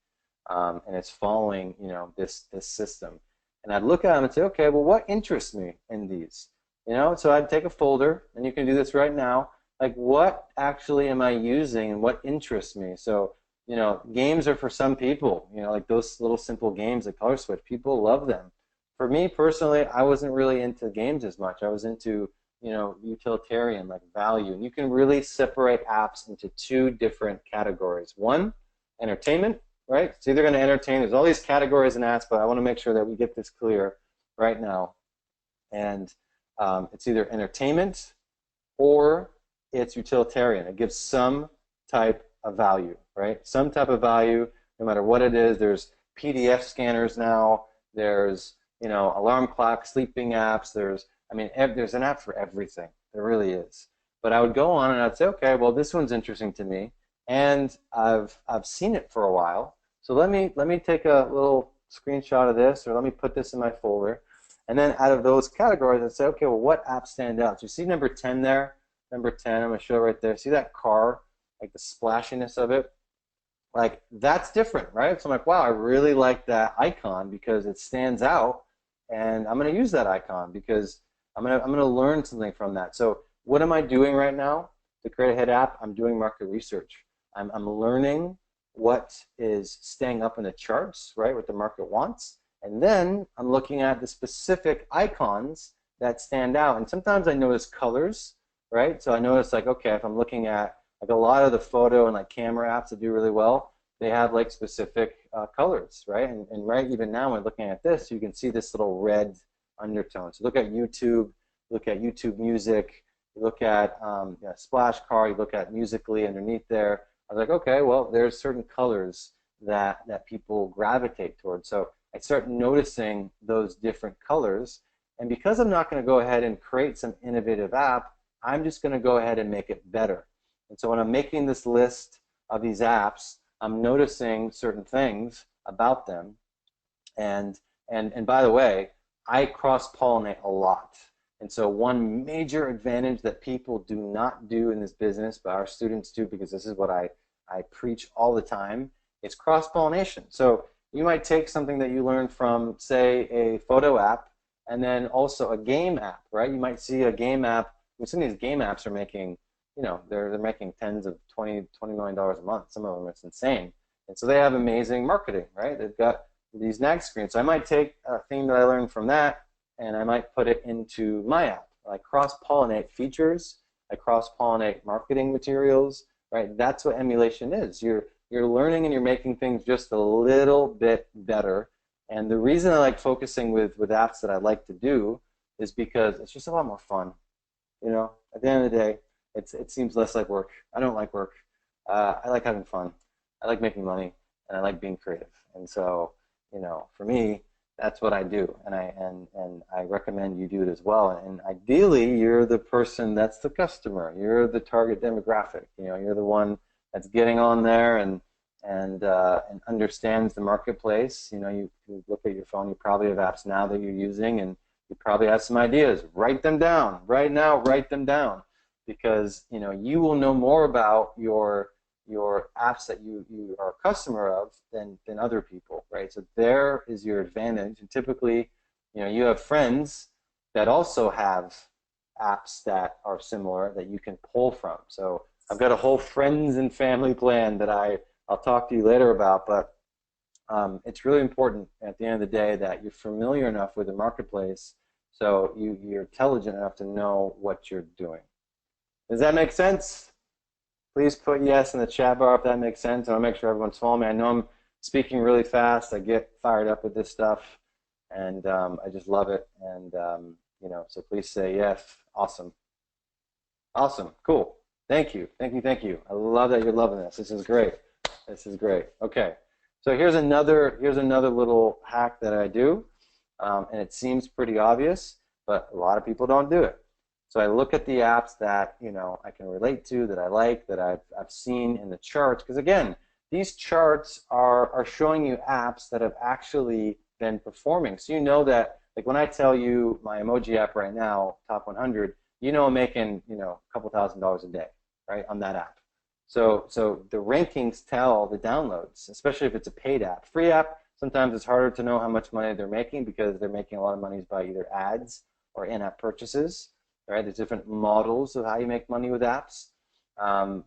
S1: And it's following, you know, this system. And I'd look at them and say, okay, well, what interests me in these? You know, so I'd take a folder, and you can do this right now. Like, what actually am I using, and what interests me? So, you know, games are for some people. You know, like those little simple games like Color Switch, people love them. For me personally, I wasn't really into games as much. I was into, you know, utilitarian, like value. And you can really separate apps into two different categories. One, entertainment. Right? It's either going to entertain. There's all these categories in apps, but I want to make sure that we get this clear right now. And it's either entertainment or it's utilitarian. It gives some type of value, right? Some type of value, no matter what it is. There's PDF scanners now. There's, you know, alarm clocks, sleeping apps. There's an app for everything. There really is. But I would go on and I'd say, okay, well, this one's interesting to me, and I've seen it for a while. So let me take a little screenshot of this, or let me put this in my folder. And then out of those categories, I'd say, okay, well, what apps stand out? So you see number 10 there? Number 10, I'm going to show right there. See that car, like the splashiness of it? Like, that's different, right? So I'm like, wow, I really like that icon because it stands out, and I'm going to use that icon because I'm going to learn something from that. So what am I doing right now to create a head app? I'm doing market research. I'm learning what is staying up in the charts, right, what the market wants, and then I'm looking at the specific icons that stand out. And sometimes I notice colors, right? So I notice, like, okay, if I'm looking at, like, a lot of the photo and like camera apps that do really well, they have like specific colors, right? And right even now when looking at this, you can see this little red undertone. So look at YouTube Music, you look at Splash Car, you look at Musically underneath there. I was like, okay, well, there's certain colors that people gravitate towards. So I start noticing those different colors. And because I'm not going to go ahead and create some innovative app, I'm just going to go ahead and make it better. And so when I'm making this list of these apps, I'm noticing certain things about them. And by the way, I cross-pollinate a lot. And so one major advantage that people do not do in this business, but our students do, because this is what I preach all the time, is cross-pollination. So You might take something that you learned from, say, a photo app, and then also a game app, right? You might see a game app. I mean, some of these game apps are making, they're making tens of $20 million a month. Some of them, it's insane. And so they have amazing marketing, right? They've got these nag screens. So I might take a theme that I learned from that, and I might put it into my app. I cross-pollinate features. I cross-pollinate marketing materials, right? That's what emulation is. You're learning and you're making things just a little bit better. And the reason I like focusing with apps that I like to do is because it's just a lot more fun. At the end of the day, it seems less like work. I don't like work. I like having fun. I like making money, and I like being creative. And so, for me, that's what I do, and I recommend you do it as well. And ideally, you're the person that's the customer. You're the target demographic. You're the one that's getting on there and understands the marketplace. You look at your phone. You probably have apps now that you're using, and you probably have some ideas. Write them down right now. Write them down, because you will know more about your apps that you are a customer of than other people, right? So there is your advantage. And typically, you have friends that also have apps that are similar that you can pull from. So I've got a whole friends and family plan that I'll talk to you later about, but it's really important at the end of the day that you're familiar enough with the marketplace so you're intelligent enough to know what you're doing. Does that make sense? Please put yes in the chat bar if that makes sense. I'll make sure everyone's following me. I know I'm speaking really fast. I get fired up with this stuff, and I just love it. And so please say yes. Awesome. Awesome. Cool. Thank you. Thank you. Thank you. I love that you're loving this. This is great. This is great. Okay. So here's another little hack that I do, and it seems pretty obvious, but a lot of people don't do it. So I look at the apps that I can relate to, that I like, that I've seen in the charts, because again, these charts are showing you apps that have actually been performing. So that, like when I tell you my emoji app right now, top 100, I'm making a couple $1,000s a day, right, on that app. So the rankings tell the downloads, especially if it's a paid app. Free app, sometimes it's harder to know how much money they're making because they're making a lot of money by either ads or in-app purchases. Right? There's different models of how you make money with apps,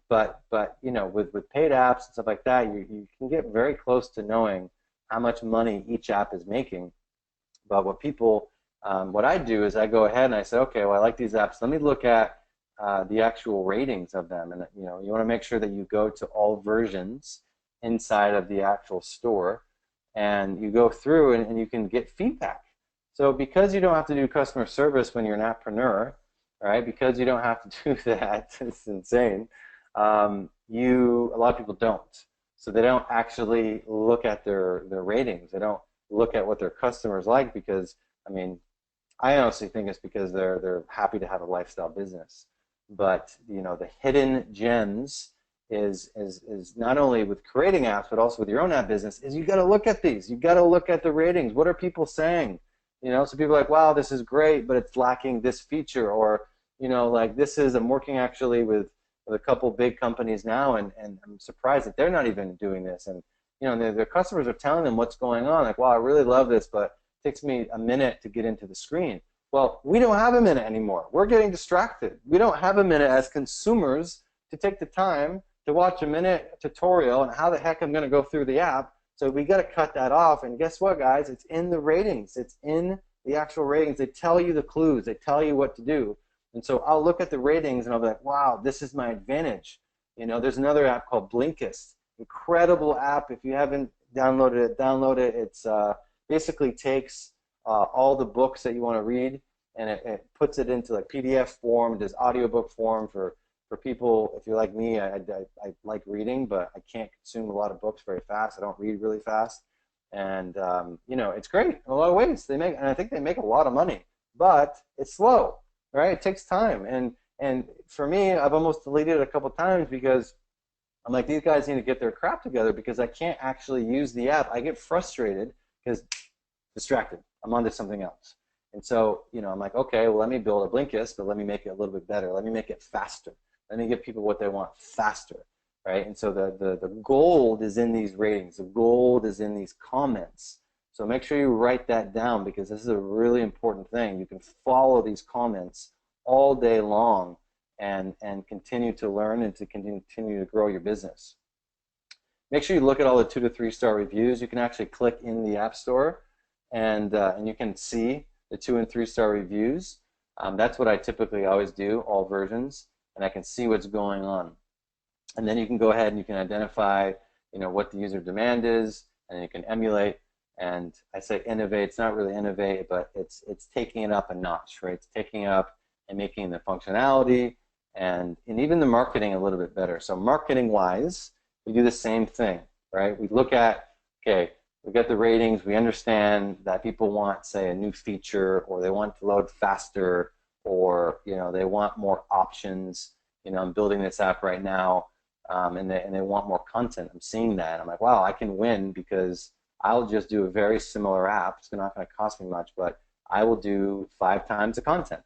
S1: but with paid apps and stuff like that, you can get very close to knowing how much money each app is making. But what I do is I go ahead and I say, okay, well, I like these apps. Let me look at the actual ratings of them, and you want to make sure that you go to all versions inside of the actual store, and you go through and you can get feedback. So because you don't have to do customer service when you're an appreneur, right? Because you don't have to do that, it's insane. A lot of people don't. So they don't actually look at their ratings. They don't look at what their customers like because, I honestly think it's because they're happy to have a lifestyle business. But the hidden gems is not only with creating apps but also with your own app business is you got to look at these. You got to look at the ratings. What are people saying? So people are like, wow, this is great, but it's lacking this feature, or I'm working actually with a couple big companies now, and I'm surprised that they're not even doing this. And their customers are telling them what's going on. Like, wow, I really love this, but it takes me a minute to get into the screen. Well, we don't have a minute anymore. We're getting distracted. We don't have a minute as consumers to take the time to watch a minute tutorial and how the heck I'm going to go through the app. So we got to cut that off. And guess what, guys? It's in the ratings. It's in the actual ratings. They tell you the clues. They tell you what to do. And so I'll look at the ratings and I'll be like, wow, this is my advantage. There's another app called Blinkist. Incredible app. If you haven't downloaded it, download it. It's basically takes all the books that you want to read and it puts it into like PDF form. It does audiobook form for people. If you're like me, I like reading, but I can't consume a lot of books very fast. I don't read really fast. And it's great in a lot of ways. And I think they make a lot of money, but it's slow. Right? It takes time, and for me, I've almost deleted it a couple times because I'm like, these guys need to get their crap together because I can't actually use the app. I get frustrated because distracted. I'm onto something else, and so I'm like, okay, well, let me build a Blinkist, but let me make it a little bit better. Let me make it faster. Let me give people what they want faster. right? And so the gold is in these ratings. The gold is in these comments. So make sure you write that down because this is a really important thing. You can follow these comments all day long and continue to learn and to continue to grow your business. Make sure you look at all the 2 to 3 star reviews. You can actually click in the App Store and you can see the 2 and 3 star reviews. That's what I typically always do, all versions, and I can see what's going on. And then you can go ahead and you can identify, what the user demand is, and you can emulate. And I say innovate. It's not really innovate, but it's taking it up a notch, right? It's taking it up and making the functionality and even the marketing a little bit better. So marketing-wise, we do the same thing, right? We look at, okay, we get the ratings. We understand that people want, say, a new feature, or they want to load faster, or they want more options. I'm building this app right now, and they want more content. I'm seeing that. I'm like, wow, I can win because I'll just do a very similar app. It's not going to cost me much, but I will do 5 times the content,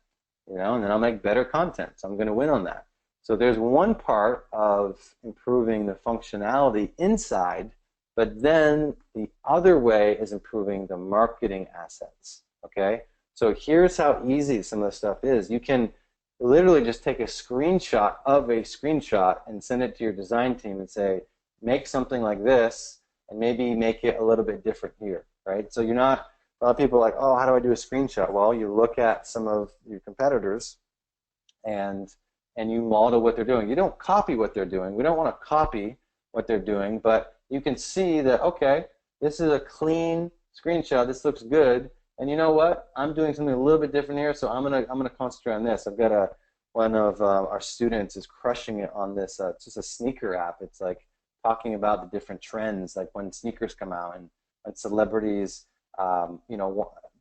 S1: and then I'll make better content. So I'm going to win on that. So there's one part of improving the functionality inside, but then the other way is improving the marketing assets, okay? So here's how easy some of the stuff is. You can literally just take a screenshot of a screenshot and send it to your design team and say, make something like this, and maybe make it a little bit different here, right? So you're not, a lot of people are like, oh, how do I do a screenshot? Well, you look at some of your competitors and you model what they're doing. You don't copy what they're doing. We don't want to copy what they're doing, but you can see that, okay, this is a clean screenshot. This looks good. And you know what? I'm doing something a little bit different here, so I'm gonna concentrate on this. I've got one of our students is crushing it on this. It's just a sneaker app. It's like talking about the different trends, like when sneakers come out and when celebrities,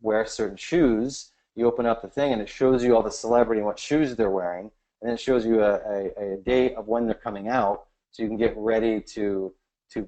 S1: wear certain shoes. You open up the thing and it shows you all the celebrity and what shoes they're wearing, and then it shows you a date of when they're coming out, so you can get ready to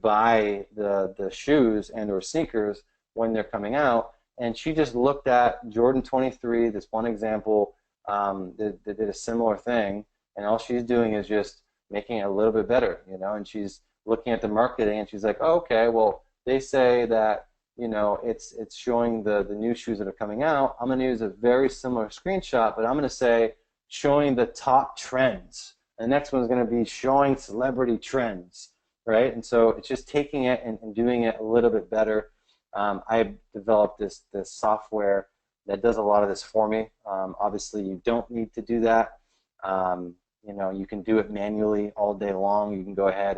S1: buy the shoes and or sneakers when they're coming out. And she just looked at Jordan 23, this one example, that did a similar thing, and all she's doing is just making it a little bit better, and she's looking at the marketing, and she's like, oh, okay, well, they say that, it's showing the new shoes that are coming out. I'm going to use a very similar screenshot, but I'm going to say showing the top trends. The next one's going to be showing celebrity trends, right? And so it's just taking it and doing it a little bit better. I developed this software that does a lot of this for me. Obviously, you don't need to do that. You can do it manually all day long. You can go ahead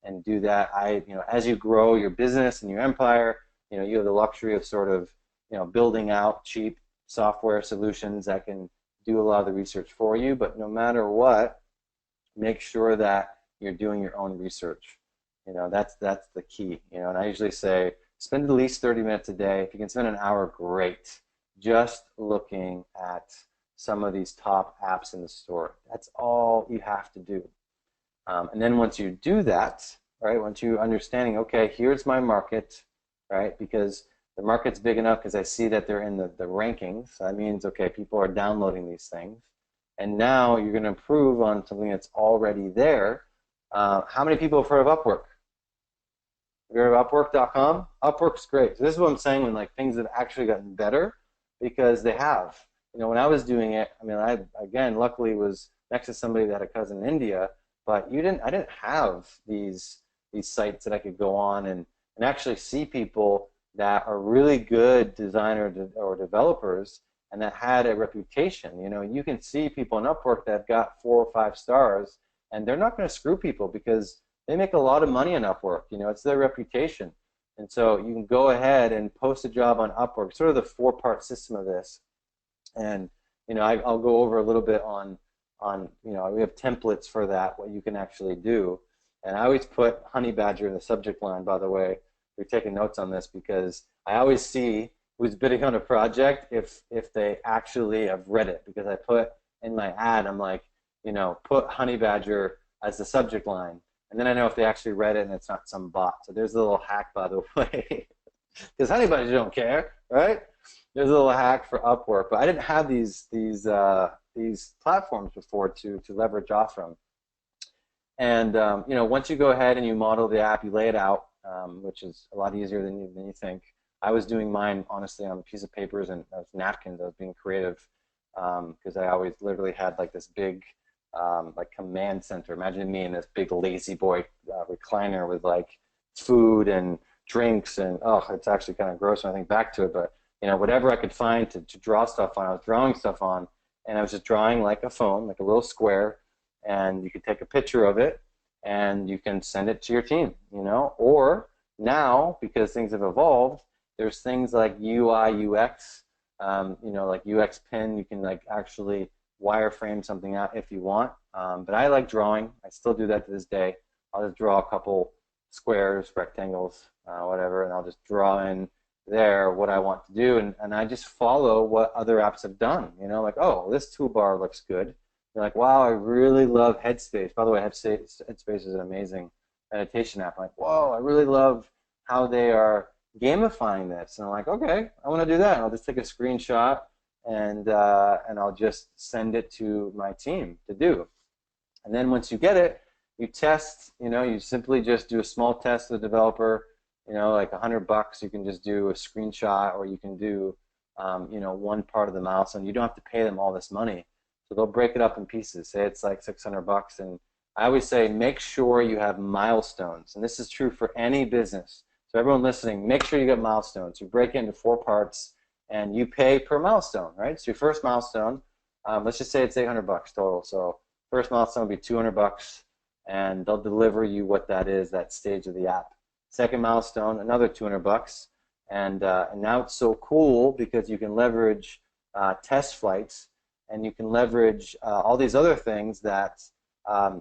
S1: and do that. As you grow your business and your empire, you have the luxury of sort of, building out cheap software solutions that can do a lot of the research for you. But no matter what, make sure that you're doing your own research. That's the key. And I usually say, spend at least 30 minutes a day. If you can spend an hour, great. Just looking at some of these top apps in the store. That's all you have to do. And then once you do that, right, once you're understanding, okay, here's my market, right, because the market's big enough because I see that they're in the rankings. So that means, okay, people are downloading these things. And now you're going to improve on something that's already there. How many people have heard of Upwork? Have you heard of Upwork.com? Upwork's great. So this is what I'm saying when things have actually gotten better, because they have. When I was doing it, I again luckily was next to somebody that had a cousin in India, but I didn't have these sites that I could go on and actually see people that are really good designers or developers and that had a reputation. You can see people on Upwork that have got 4 or 5 stars, and they're not going to screw people because they make a lot of money on Upwork. It's their reputation. And so you can go ahead and post a job on Upwork, sort of the 4-part system of this. And I'll go over a little bit on we have templates for that, what you can actually do. And I always put Honey Badger in the subject line, by the way. We're taking notes on this because I always see who's bidding on a project if they actually have read it, because I put in my ad, I'm like, put Honey Badger as the subject line. And then I know if they actually read it and it's not some bot. So there's a little hack, by the way, because Honey Badger don't care, right? There's a little hack for Upwork, but I didn't have these platforms before to leverage off from. And you know, once you go ahead and you model the app, you lay it out, which is a lot easier than you think. I was doing mine honestly on a piece of papers and napkins. I was being creative because I always literally had like this big like command center. Imagine me in this big lazy boy recliner with like food and drinks, and oh, it's actually kind of gross when I think back to it. But you know, whatever I could find to draw stuff on, I was drawing stuff on, and I was just drawing like a phone, like a little square, and you could take a picture of it, and you can send it to your team, you know. Or now, because things have evolved, there's things like UI, UX, you know, like UX Pin. You can like actually wireframe something out if you want. But I like drawing. I still do that to this day. I'll just draw a couple squares, rectangles, whatever, and I'll just draw in there what I want to do, and I just follow what other apps have done. You know, like, oh, this toolbar looks good. You're like, wow, I really love Headspace. By the way, Headspace is an amazing meditation app. I'm like, whoa, I really love how they are gamifying this. And I'm like, okay, I want to do that. And I'll just take a screenshot and I'll just send it to my team to do. And then once you get it, you test. You know, you simply just do a small test with the developer. You know, like $100, you can just do a screenshot, or you can do, you know, one part of the milestone. You don't have to pay them all this money. So they'll break it up in pieces. Say it's like $600, and I always say make sure you have milestones, and this is true for any business. So everyone listening, make sure you get milestones. You break it into 4 parts, and you pay per milestone, right? So your first milestone, let's just say it's $800 total. So first milestone would be $200, and they'll deliver you what that is, that stage of the app. Second milestone, another $200, and now it's so cool because you can leverage test flights, and you can leverage all these other things that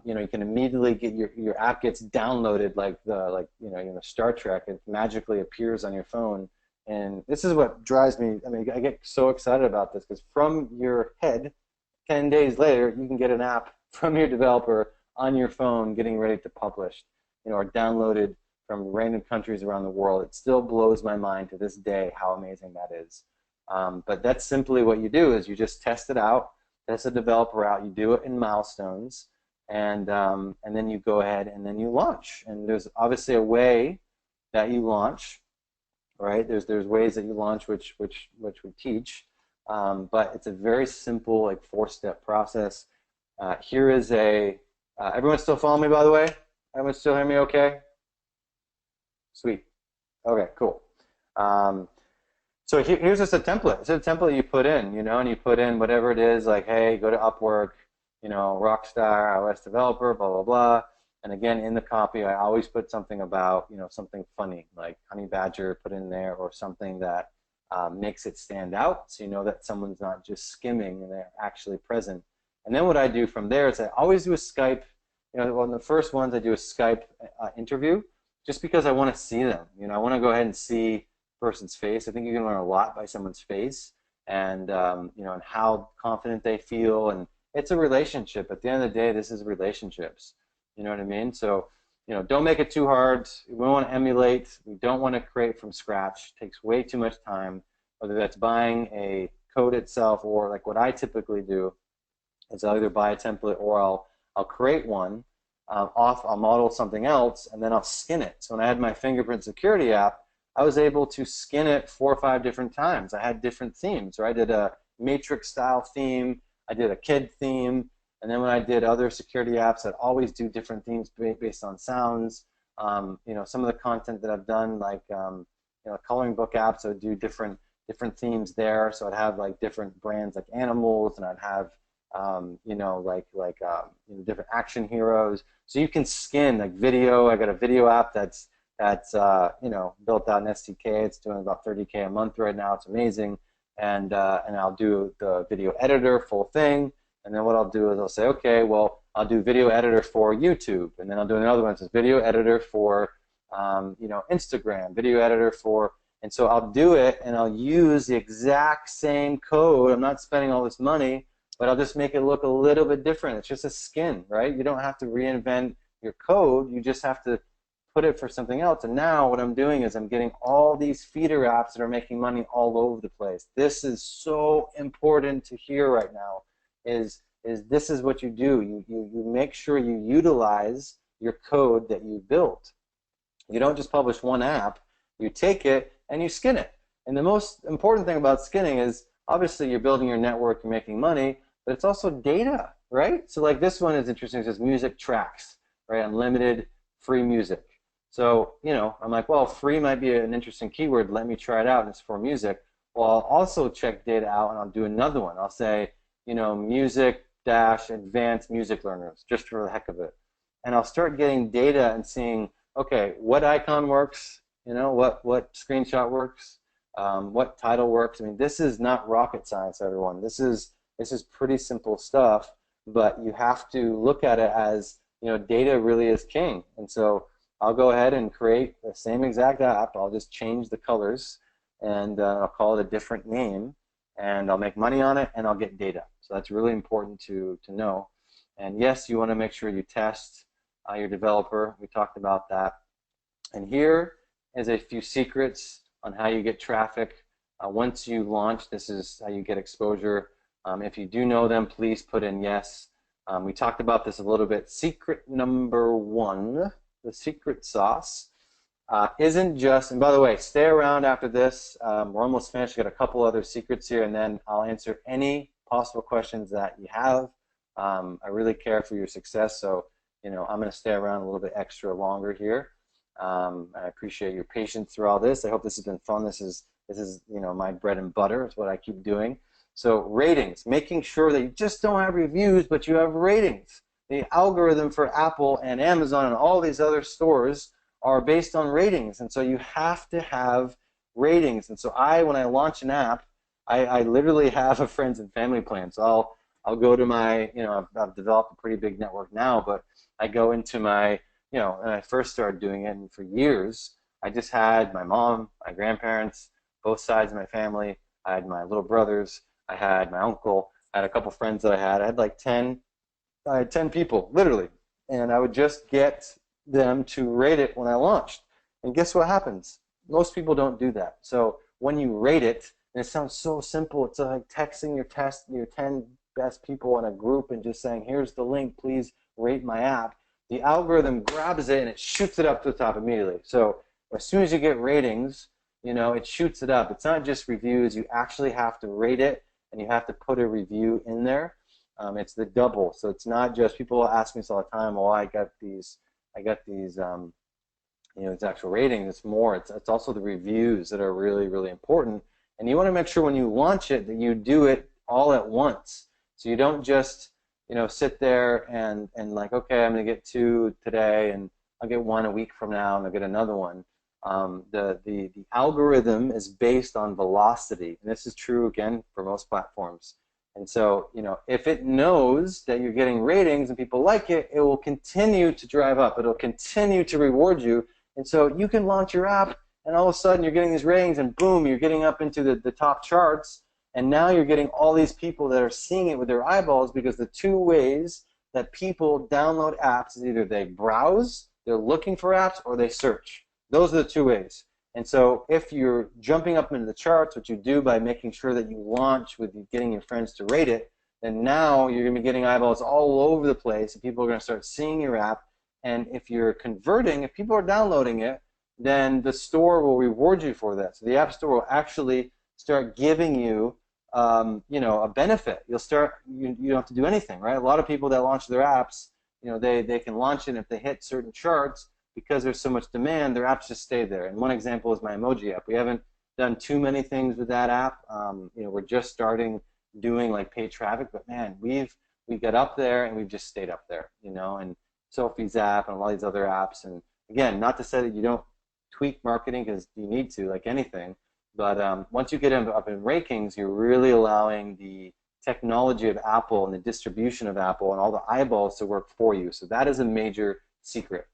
S1: you know, you can immediately get your app gets downloaded like you know Star Trek. It magically appears on your phone, and this is what drives me. I mean, I get so excited about this because from your head, 10 days later, you can get an app from your developer on your phone, getting ready to publish, you know, or downloaded from random countries around the world. It still blows my mind to this day how amazing that is. But that's simply what you do is you just test it out, test the developer out. You do it in milestones, and then you go ahead and then you launch. And there's obviously a way that you launch, right? There's ways that you launch which we teach, but it's a very simple like 4-step process. Here is a everyone still follow me, by the way? Everyone still hear me okay? Sweet. Okay, cool. So here's just a template. It's a template you put in, you know, and you put in whatever it is, like, hey, go to Upwork, you know, Rockstar, iOS developer, blah, blah, blah. And again, in the copy, I always put something about, you know, something funny, like honey badger put in there, or something that makes it stand out, so you know that someone's not just skimming and they're actually present. And then what I do from there is I always do a Skype, you know, one of the first ones I do a Skype interview, just because I want to see them. You know, I want to go ahead and see a person's face. I think you can learn a lot by someone's face, and you know, and how confident they feel. And it's a relationship. At the end of the day, this is relationships. You know what I mean? So, you know, don't make it too hard. We want to emulate. We don't want to create from scratch. It takes way too much time. Whether that's buying a code itself, or like what I typically do is I'll either buy a template or I'll create one. I'll model something else, and then I'll skin it. So when I had my fingerprint security app, I was able to skin it 4 or 5 different times. I had different themes. So I did a Matrix style theme, I did a kid theme, and then when I did other security apps, I'd always do different themes based on sounds. You know, some of the content that I've done, like you know, coloring book apps, I would do different themes there. So I'd have like different brands like animals, and I'd have you know, like you know, different action heroes. So you can skin like video. I got a video app that's you know, built out in SDK. It's doing about 30K a month right now. It's amazing. And I'll do the video editor full thing. And then what I'll do is I'll say, okay, well, I'll do video editor for YouTube, and then I'll do another one that says video editor for you know, Instagram, video editor for. And so I'll do it, and I'll use the exact same code. I'm not spending all this money, but I'll just make it look a little bit different. It's just a skin, right? You don't have to reinvent your code. You just have to put it for something else. And now what I'm doing is I'm getting all these feeder apps that are making money all over the place. This is so important to hear right now, is is this is what you do. You make sure you utilize your code that you built. You don't just publish one app, you take it and you skin it. And the most important thing about skinning is obviously you're building your network, you're making money, but it's also data, right? So like this one is interesting, it says music tracks, right? Unlimited free music. So, you know, I'm like, well, free might be an interesting keyword, let me try it out, and it's for music. Well, I'll also check data out and I'll do another one. I'll say, you know, music dash advanced music learners, just for the heck of it. And I'll start getting data and seeing, okay, what icon works, you know, what screenshot works, what title works. I mean, this is not rocket science, everyone. This is pretty simple stuff, but you have to look at it as, you know, data really is king. And so I'll go ahead and create the same exact app. I'll just change the colors, and I'll call it a different name, and I'll make money on it, and I'll get data. So that's really important to know. And yes, you want to make sure you test your developer. We talked about that. And here is a few secrets on how you get traffic. Once you launch, this is how you get exposure. If you do know them, please put in yes. We talked about this a little bit. Secret number one, the secret sauce, isn't just, and by the way, stay around after this. We're almost finished. We've got a couple other secrets here, and then I'll answer any possible questions that you have. I really care for your success, so you know I'm going to stay around a little bit extra longer here. I appreciate your patience through all this. I hope this has been fun. This is you know, my bread and butter. It's what I keep doing. So ratings, making sure that you just don't have reviews, but you have ratings. The algorithm for Apple and Amazon and all these other stores are based on ratings, and so you have to have ratings. And so when I launch an app, I literally have a friends and family plan. So I'll go to my, you know, I've developed a pretty big network now, but I go into my, you know, when I first started doing it, and for years, I just had my mom, my grandparents, both sides of my family. I had my little brothers, I had my uncle, I had a couple friends that I had like 10 people, literally. And I would just get them to rate it when I launched. And guess what happens? Most people don't do that. So when you rate it, and it sounds so simple, it's like texting your 10 best people in a group and just saying, here's the link, please rate my app. The algorithm grabs it and it shoots it up to the top immediately. So as soon as you get ratings, you know, it shoots it up. It's not just reviews. You actually have to rate it, and you have to put a review in there. It's the double. So it's not just, people ask me this all the time, well, I got these you know, it's actual ratings. It's more, it's also the reviews that are really, really important. And you want to make sure when you launch it that you do it all at once. So you don't just, you know, sit there and like, okay, I'm going to get 2 today, and I'll get 1 a week from now, and I'll get another one. The algorithm is based on velocity, and this is true again for most platforms. And so, you know, if it knows that you're getting ratings and people like it, it will continue to drive up. It'll continue to reward you. And so you can launch your app, and all of a sudden you're getting these ratings, and boom, you're getting up into the top charts. And now you're getting all these people that are seeing it with their eyeballs, because the 2 ways that people download apps is either they browse, they're looking for apps, or they search. Those are the 2 ways. And so if you're jumping up into the charts, which you do by making sure that you launch with getting your friends to rate it, then now you're going to be getting eyeballs all over the place, and people are going to start seeing your app. And if you're converting, if people are downloading it, then the store will reward you for that. So the App Store will actually start giving you, you know, a benefit. You'll start, you don't have to do anything, right? A lot of people that launch their apps, you know, they can launch it, and if they hit certain charts, because there's so much demand, their apps just stay there. And one example is my emoji app. We haven't done too many things with that app. You know, we're just starting doing like paid traffic, but man, we got up there and we've just stayed up there, you know. And Sophie's app and all these other apps. And again, not to say that you don't tweak marketing, because you need to, like anything. But once you get up in rankings, you're really allowing the technology of Apple and the distribution of Apple and all the eyeballs to work for you. So that is a major secret.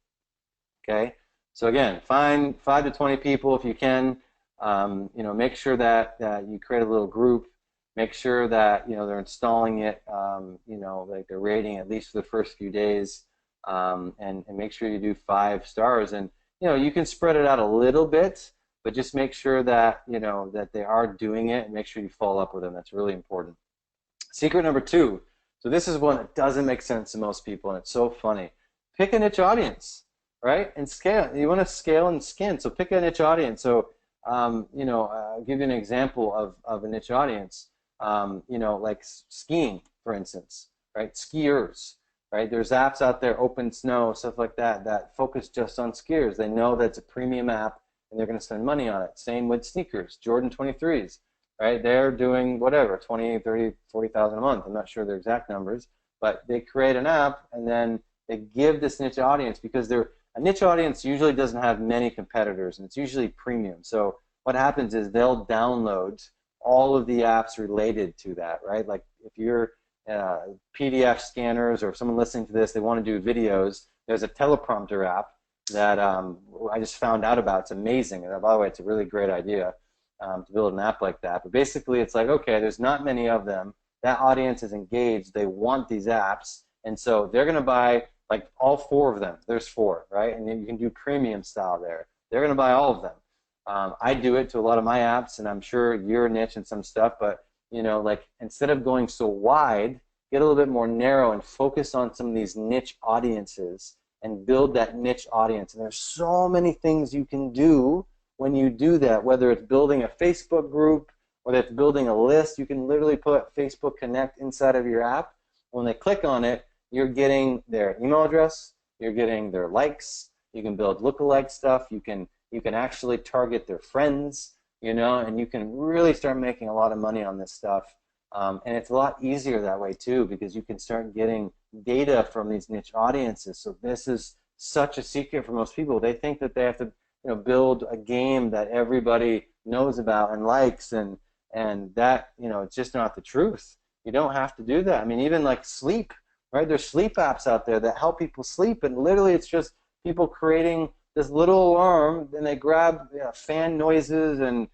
S1: Okay, so again, find 5 to 20 people if you can. You know, make sure that you create a little group. Make sure that, you know, they're installing it. You know, like they're rating at least for the first few days, and make sure you do 5 stars. And you know, you can spread it out a little bit, but just make sure that, you know, that they are doing it, and make sure you follow up with them. That's really important. Secret number 2. So this is one that doesn't make sense to most people, and it's so funny. Pick a niche audience, right? And scale. You want to scale and skin, so pick a niche audience. So, I'll give you an example of a niche audience. Like skiing, for instance, right? Skiers, right? There's apps out there, Open Snow, stuff like that, that focus just on skiers. They know that it's a premium app, and they're going to spend money on it. Same with sneakers, Jordan 23s, right? They're doing whatever, 20, 30, 40,000 a month. I'm not sure their exact numbers, but they create an app, and then they give this niche audience, because a niche audience usually doesn't have many competitors, and it's usually premium. So what happens is they'll download all of the apps related to that, right? Like if you're PDF scanners, or if someone listening to this, they want to do videos, there's a teleprompter app that I just found out about. It's amazing. And by the way, it's a really great idea to build an app like that. But basically, it's like, okay, there's not many of them. That audience is engaged. They want these apps. And so they're going to buy like all 4 of them. There's 4, right? And then you can do premium style there. They're going to buy all of them. I do it to a lot of my apps, and I'm sure you're niche in some stuff, but like instead of going so wide, get a little bit more narrow and focus on some of these niche audiences and build that niche audience. And there's so many things you can do when you do that, whether it's building a Facebook group, whether it's building a list. You can literally put Facebook Connect inside of your app. When they click on it, you're getting their email address, you're getting their likes, you can build lookalike stuff, you can actually target their friends, and you can really start making a lot of money on this stuff. And it's a lot easier that way too, because you can start getting data from these niche audiences. So this is such a secret for most people. They think that they have to build a game that everybody knows about and likes, and that it's just not the truth. You don't have to do that. I mean, even like sleep, right? There's sleep apps out there that help people sleep, and literally it's just people creating this little alarm, and they grab fan noises and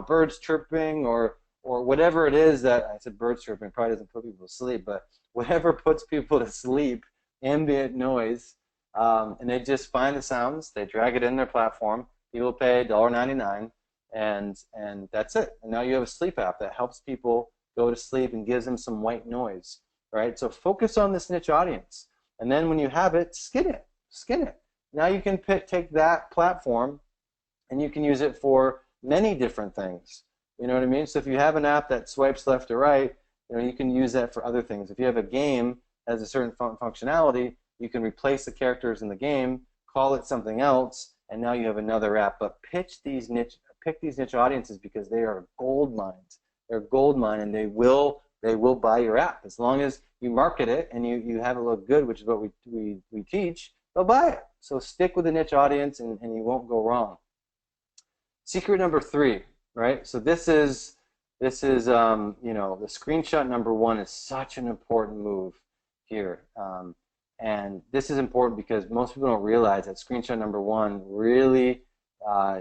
S1: birds chirping, or whatever it is that I said. Birds chirping probably doesn't put people to sleep, but whatever puts people to sleep, ambient noise, and they just find the sounds, they drag it in their platform, people pay $1.99, and that's it. And now you have a sleep app that helps people go to sleep and gives them some white noise, right? So focus on this niche audience, and then when you have it, skin it. Now you can take that platform and you can use it for many different things. You know what I mean? So if you have an app that swipes left to right, you can use that for other things. If you have a game that has a certain functionality, you can replace the characters in the game, call it something else, and now you have another app. But pick these niche audiences, because they are gold mines. They're gold mine, and they will buy your app as long as you market it and you have it look good, which is what we teach. They'll buy it. So stick with the niche audience, and you won't go wrong. Secret number 3, right? So this is the screenshot number 1 is such an important move here, and this is important because most people don't realize that screenshot number 1 really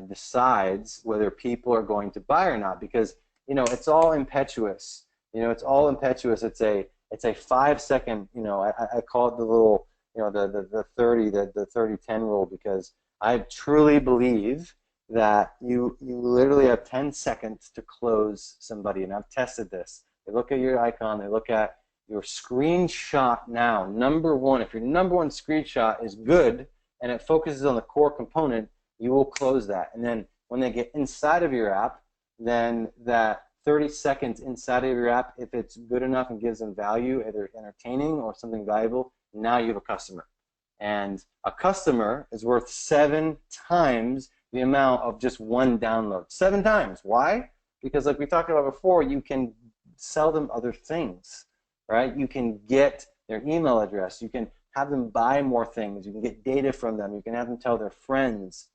S1: decides whether people are going to buy or not, because it's all impetuous. It's all impetuous. It's a 5-second. I call it the little the 30-10 rule, because I truly believe that you literally have 10 seconds to close somebody, and I've tested this. They look at your icon, they look at your screenshot now. Number 1, if your number 1 screenshot is good and it focuses on the core component, you will close that. And then when they get inside of your app, then that 30 seconds inside of your app, if it's good enough and gives them value, either entertaining or something valuable, now you have a customer. And a customer is worth 7 times the amount of just one download. 7 times. Why? Because like we talked about before, you can sell them other things, right? You can get their email address. You can have them buy more things. You can get data from them. You can have them tell their friends.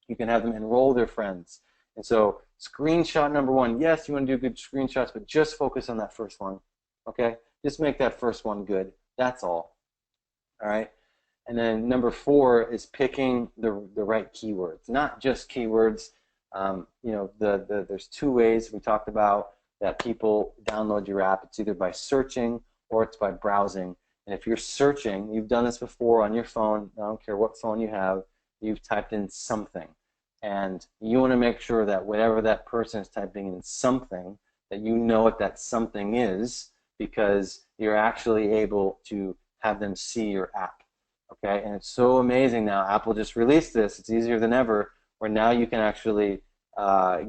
S1: You can have them enroll their friends. And so screenshot number 1, yes, you want to do good screenshots, but just focus on that first one, okay? Just make that first one good. That's all right? And then number 4 is picking the right keywords, not just keywords. There's 2 ways we talked about that people download your app. It's either by searching or it's by browsing. And if you're searching, you've done this before on your phone, I don't care what phone you have, you've typed in something. And you want to make sure that whatever that person is typing in something, that you know what that something is, because you're actually able to have them see your app. Okay, and it's so amazing now. Apple just released this. It's easier than ever, where now you can actually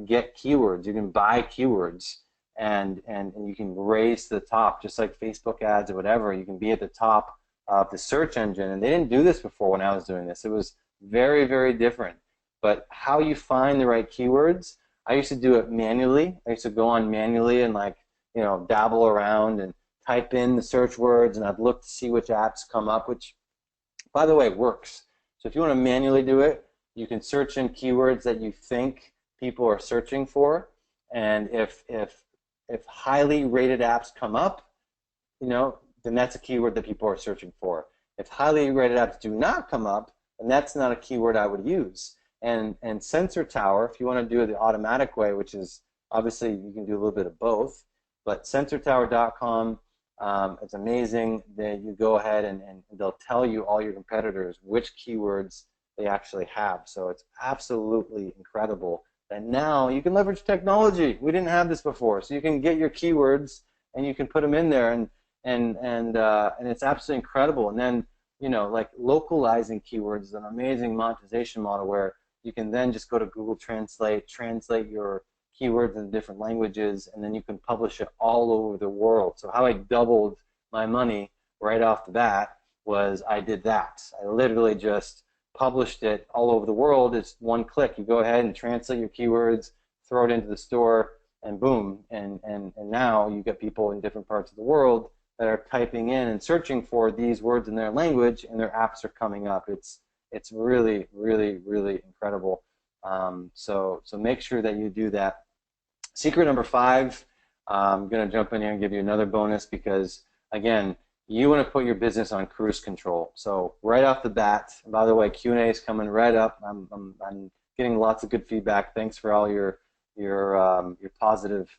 S1: get keywords. You can buy keywords, and you can raise to the top, just like Facebook ads or whatever. You can be at the top of the search engine. And they didn't do this before when I was doing this. It was very, very different. But how you find the right keywords, I used to do it manually. I used to go on manually and dabble around and type in the search words, and I'd look to see which apps come up, which, by the way, works. So if you want to manually do it, you can search in keywords that you think people are searching for, and if highly rated apps come up, then that's a keyword that people are searching for. If highly rated apps do not come up, then that's not a keyword I would use. And Sensor Tower, if you want to do it the automatic way, which is obviously you can do a little bit of both, but sensortower.com, it's amazing that you go ahead and they'll tell you, all your competitors, which keywords they actually have. So it's absolutely incredible that now you can leverage technology. We didn't have this before, so you can get your keywords and you can put them in there, and it's absolutely incredible. And then like localizing keywords is an amazing monetization model where you can then just go to Google Translate, translate your keywords in different languages, and then you can publish it all over the world. So how I doubled my money right off the bat was I did that. I literally just published it all over the world. It's one click. You go ahead and translate your keywords, throw it into the store, and boom. And now you get people in different parts of the world that are typing in and searching for these words in their language, and their apps are coming up. It's really, really, really incredible. So make sure that you do that. Secret number 5, I'm going to jump in here and give you another bonus because, again, you want to put your business on cruise control. So right off the bat, and by the way, Q&A is coming right up. I'm getting lots of good feedback. Thanks for all your positive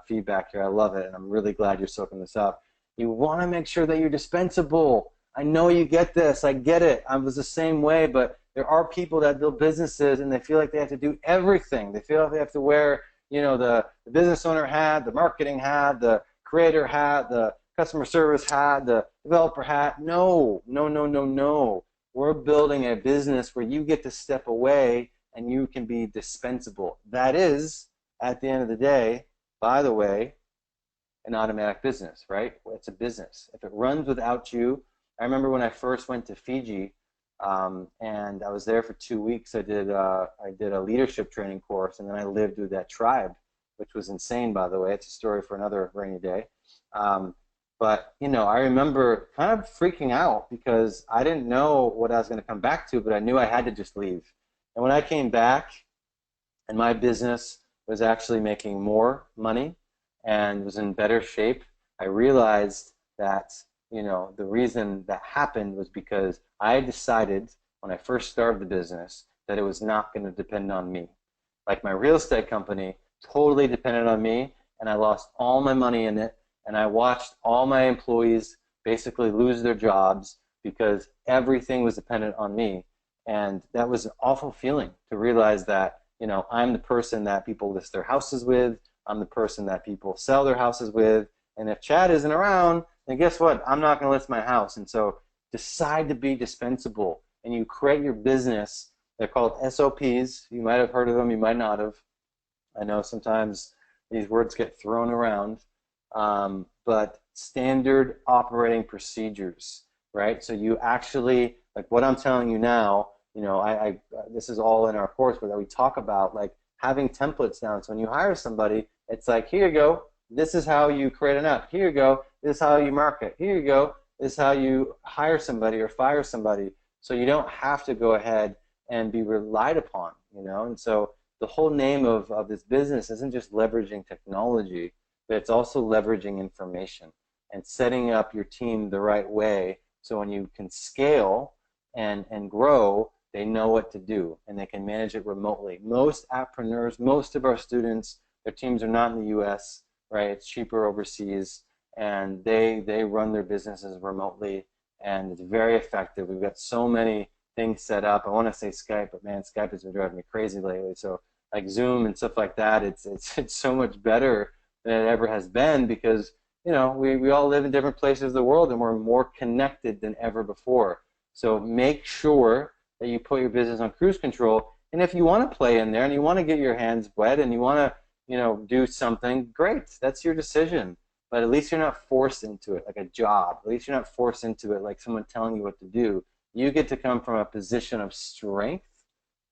S1: feedback here. I love it, and I'm really glad you're soaking this up. You want to make sure that you're dispensable. I know you get this. I get it. I was the same way, but there are people that build businesses and they feel like they have to do everything. They feel like they have to wear, the business owner hat, the marketing hat, the creator hat, the customer service hat, the developer hat. No, no, no, no, no. We're building a business where you get to step away and you can be dispensable. That is, at the end of the day, by the way, an automatic business, right? It's a business. If it runs without you, I remember when I first went to Fiji, and I was there for 2 weeks. I did a leadership training course, and then I lived with that tribe, which was insane, by the way. It's a story for another rainy day. But I remember kind of freaking out because I didn't know what I was going to come back to, but I knew I had to just leave. And when I came back, and my business was actually making more money and was in better shape, I realized that the reason that happened was because I decided when I first started the business that it was not going to depend on me. Like my real estate company totally depended on me, and I lost all my money in it, and I watched all my employees basically lose their jobs because everything was dependent on me. And that was an awful feeling to realize that, I'm the person that people list their houses with, I'm the person that people sell their houses with, and if Chad isn't around, then guess what? I'm not going to list my house. And so decide to be dispensable, and you create your business. They're called SOPs. You might have heard of them, you might not have. I know sometimes these words get thrown around, but standard operating procedures, right? So you actually, like what I'm telling you now, this is all in our course, but we talk about like having templates down. So when you hire somebody, it's like, here you go. This is how you create an app. Here you go. This is how you market. Here you go. This is how you hire somebody or fire somebody. So you don't have to go ahead and be relied upon, And so the whole name of this business isn't just leveraging technology, but it's also leveraging information and setting up your team the right way so when you can scale and grow, they know what to do and they can manage it remotely. Most appreneurs, most of our students, their teams are not in the U.S., right? It's cheaper overseas, and they run their businesses remotely, and it's very effective. We've got so many things set up. I want to say Skype, but man, Skype has been driving me crazy lately. So like Zoom and stuff like that, it's so much better than it ever has been because we all live in different places of the world, and we're more connected than ever before. So make sure that you put your business on cruise control. And if you want to play in there and you want to get your hands wet and you want to, do something, great. That's your decision. But at least you're not forced into it like a job. At least you're not forced into it like someone telling you what to do. You get to come from a position of strength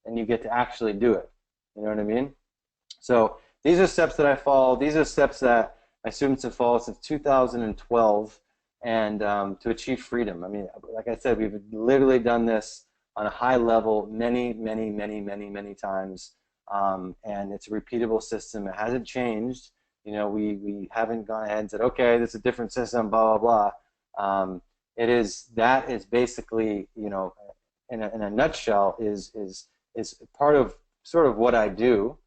S1: and you get to actually do it. You know what I mean? So these are steps that I follow. These are steps that my students have followed since 2012 and to achieve freedom. I mean, like I said, we've literally done this on a high level many, many, many, many, many times. And it's a repeatable system. It hasn't changed. We haven't gone ahead and said, okay, this is a different system, blah, blah, blah. That is basically, in a nutshell, is part of sort of what I do.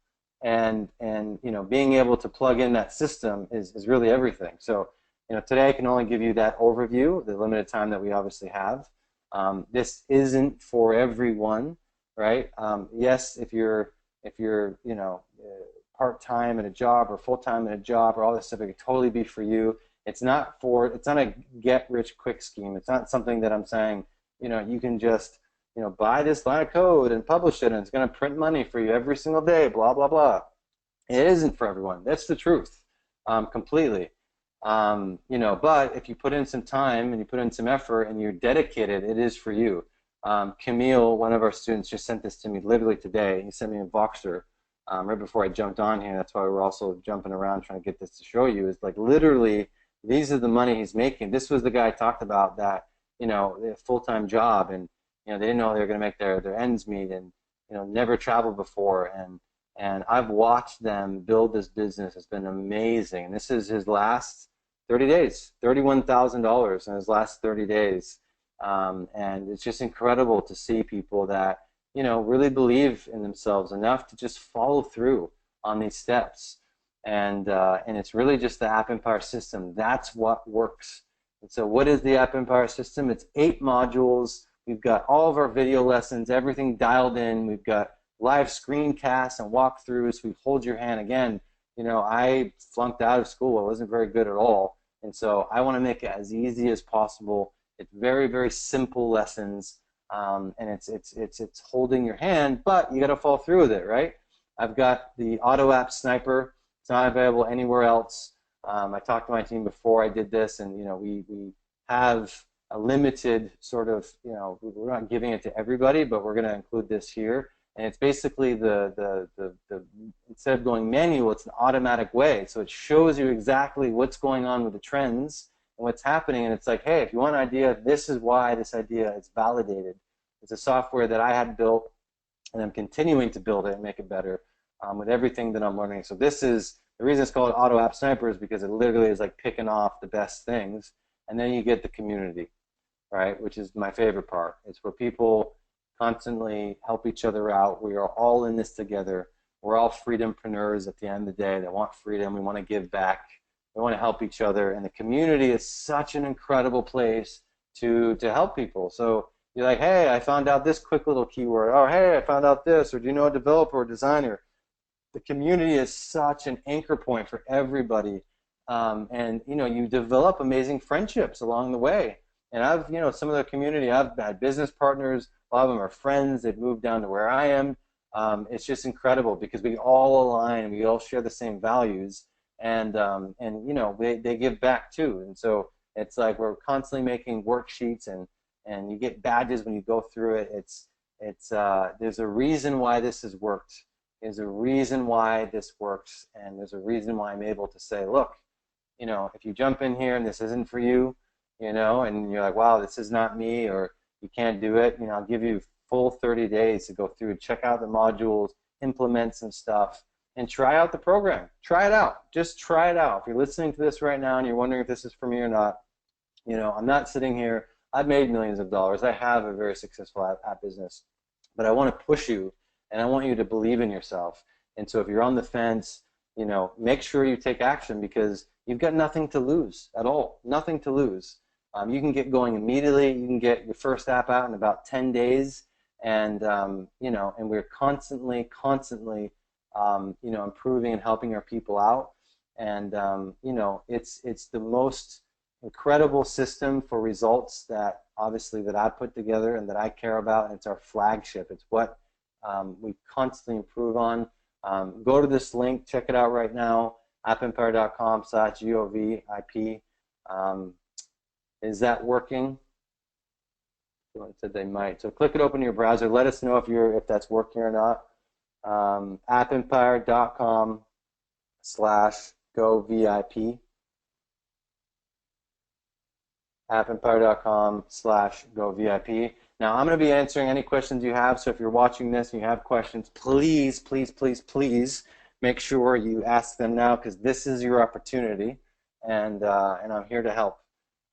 S1: And being able to plug in that system is really everything. So today I can only give you that overview, the limited time that we obviously have. This isn't for everyone, right? Yes, if you're part-time at a job or full-time at a job or all this stuff, it could totally be for you. It's not a get-rich-quick scheme. It's not something that I'm saying you can just buy this line of code and publish it and it's going to print money for you every single day, blah, blah, blah. It isn't for everyone. That's the truth, completely. But if you put in some time and you put in some effort and you're dedicated, it is for you. Camille, one of our students, just sent this to me literally today. He sent me a Voxer right before I jumped on here. That's why we're also jumping around trying to get this to show you. Is like literally, these are the money he's making. This was the guy I talked about that, a full-time job and they didn't know they were going to make their ends meet and never traveled before and I've watched them build this business. It's been amazing. And this is his last 30 days, $31,000 in his last 30 days. And it's just incredible to see people that really believe in themselves enough to just follow through on these steps. And it's really just the AppEmpire system. That's what works. And so what is the AppEmpire system? It's 8 modules. We've got all of our video lessons, everything dialed in. We've got live screencasts and walkthroughs. We hold your hand. Again, I flunked out of school. I wasn't very good at all. And so I want to make it as easy as possible. It's very, very simple lessons. And it's holding your hand, but you got to follow through with it, right? I've got the Auto App Sniper. It's not available anywhere else. I talked to my team before I did this, and we have a limited sort of, we're not giving it to everybody, but we're going to include this here. And it's basically the instead of going manual, it's an automatic way. So it shows you exactly what's going on with the trends and what's happening. And it's like, hey, if you want an idea, this is why this idea is validated. It's a software that I had built, and I'm continuing to build it and make it better with everything that I'm learning. So this is, the reason it's called Auto App Sniper is because it literally is like picking off the best things. And then you get the community, right, which is my favorite part. It's where people constantly help each other out. We are all in this together. We're all freedompreneurs at the end of the day that want freedom. We want to give back. We want to help each other. And the community is such an incredible place to help people. So you're like, hey, I found out this quick little keyword. Or hey, I found out this. Or do you know a developer or designer? The community is such an anchor point for everybody. And you develop amazing friendships along the way. And I've, some of the community, I've had business partners. A lot of them are friends. They've moved down to where I am. It's just incredible because we all align. We all share the same values, and they give back too. And so it's like we're constantly making worksheets, and you get badges when you go through it. There's a reason why this has worked. There's a reason why this works, and there's a reason why I'm able to say, look, if you jump in here and this isn't for you, and you're like, wow, this is not me, or you can't do it, I'll give you full 30 days to go through, check out the modules, implement some stuff, and try out the program. Try it out. Just try it out. If you're listening to this right now and you're wondering if this is for me or not, I'm not sitting here. I've made millions of dollars. I have a very successful app business. But I want to push you, and I want you to believe in yourself. And so if you're on the fence, make sure you take action because you've got nothing to lose at all. Nothing to lose. You can get going immediately. You can get your first app out in about 10 days, and and we're constantly, improving and helping our people out. And you know, it's the most incredible system for results that obviously that I put together and that I care about, and it's our flagship. It's what we constantly improve on. Go to this link, check it out right now, appempire.com/govip. Is that working? Someone said they might. So click it open in your browser. Let us know if that's working or not. appempire.com/govip. appempire.com/govip. Now, I'm going to be answering any questions you have, so if you're watching this and you have questions, please, please, please, please make sure you ask them now, because this is your opportunity, and I'm here to help,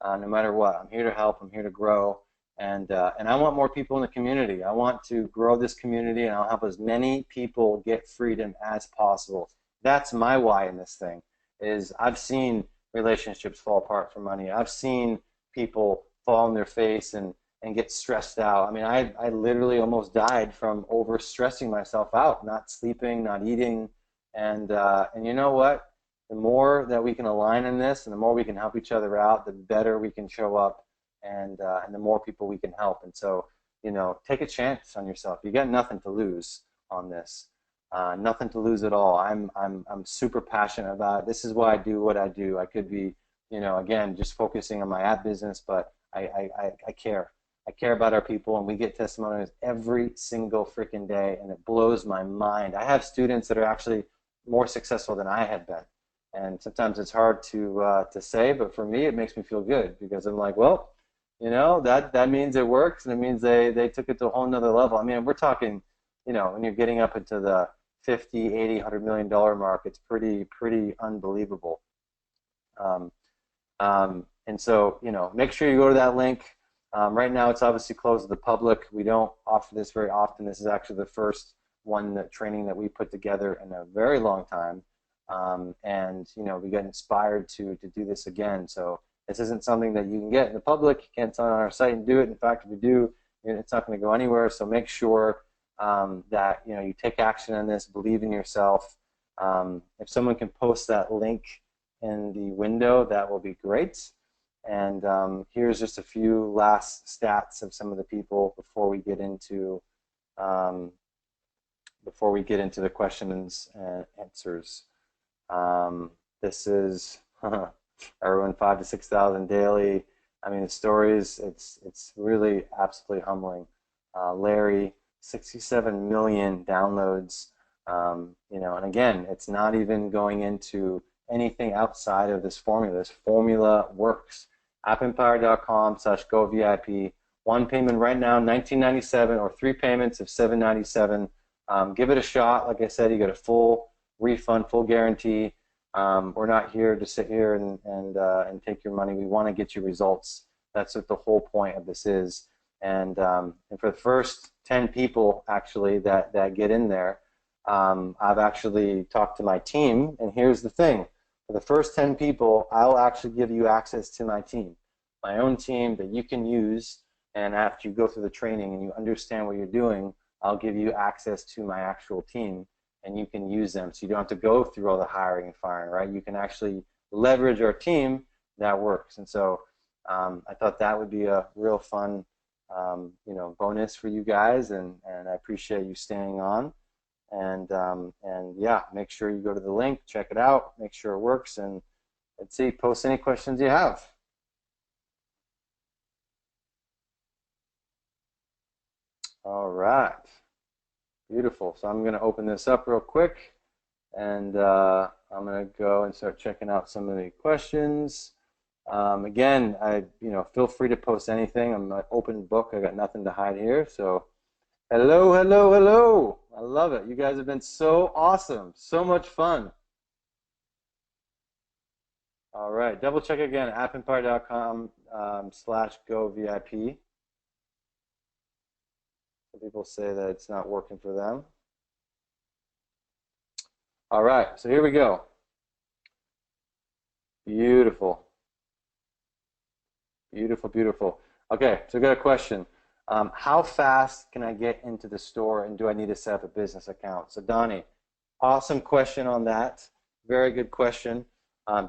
S1: no matter what. I'm here to help. I'm here to grow, and I want more people in the community. I want to grow this community, and I'll help as many people get freedom as possible. That's my why in this thing, is I've seen relationships fall apart for money. I've seen people fall on their face and get stressed out. I mean, I literally almost died from over stressing myself out, not sleeping, not eating, and you know what? The more that we can align in this, and the more we can help each other out, the better we can show up, and the more people we can help. And so, you know, take a chance on yourself. You got nothing to lose on this. Nothing to lose at all. I'm super passionate about it. This is why I do what I do. I could be, you know, again, just focusing on my app business, but I care. I care about our people, and we get testimonials every single freaking day, and it blows my mind. I have students that are actually more successful than I had been, and sometimes it's hard to say, but for me, it makes me feel good, because I'm like, well, you know, that means it works, and it means they took it to a whole nother level. I mean, we're talking, you know, when you're getting up into the 50, 80, $100 million mark, it's pretty unbelievable. And so, you know, make sure you go to that link. Right now, it's obviously closed to the public. We don't offer this very often. This is actually the first training that we put together in a very long time. And, you know, we got inspired to do this again. So this isn't something that you can get in the public. You can't sign on our site and do it. In fact, if you do, it's not going to go anywhere. So make sure that, you know, you take action on this, believe in yourself. If someone can post that link in the window, that will be great. And here's just a few last stats of some of the people before we get into the questions and answers. This is everyone 5,000 to 6,000 daily. I mean, the stories, it's really absolutely humbling. Larry, 67 million downloads. You know, and again, it's not even going into anything outside of this formula. This formula works. appempire.com/govip. One payment right now, $19.97, or 3 payments of $7.97. Give it a shot. Like I said, you get a full refund, full guarantee. We're not here to sit here and take your money. We want to get you results. That's what the whole point of this is. And for the first 10 people actually that get in there, I've actually talked to my team, and here's the thing. For the first 10 people, I'll actually give you access to my team, my own team that you can use, and after you go through the training and you understand what you're doing, I'll give you access to my actual team, and you can use them, so you don't have to go through all the hiring and firing, right? You can actually leverage our team that works. And so I thought that would be a real fun you know, bonus for you guys, and I appreciate you staying on. And yeah, make sure you go to the link, check it out, make sure it works, and let's see, post any questions you have. All right, beautiful. So I'm going to open this up real quick, and I'm going to go and start checking out some of the questions. Again, you know, feel free to post anything. I'm an open book. I got nothing to hide here. So hello, hello, hello. I love it. You guys have been so awesome. So much fun. All right. Double check again. appempire.com/govip. Some people say that it's not working for them. All right. So here we go. Beautiful. Beautiful, beautiful. Okay. So we got a question. How fast can I get into the store, and do I need to set up a business account? So Donnie, awesome question on that. Very good question.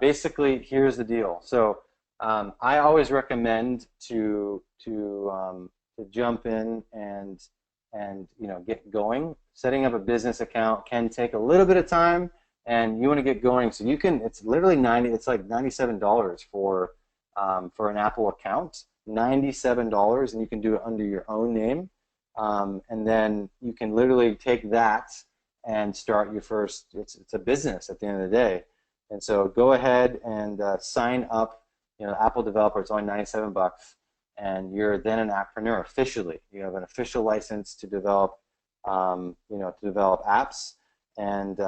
S1: Basically, here's the deal. So I always recommend to jump in and get going. Setting up a business account can take a little bit of time, and you want to get going. So you can. It's literally 90. It's like $97 for an Apple account. $97, and you can do it under your own name. And then you can literally take that and start your first. It's a business at the end of the day. And so go ahead and sign up. Apple developer. It's only 97 bucks, and you're then an appreneur officially. You have an official license to develop, to develop apps, and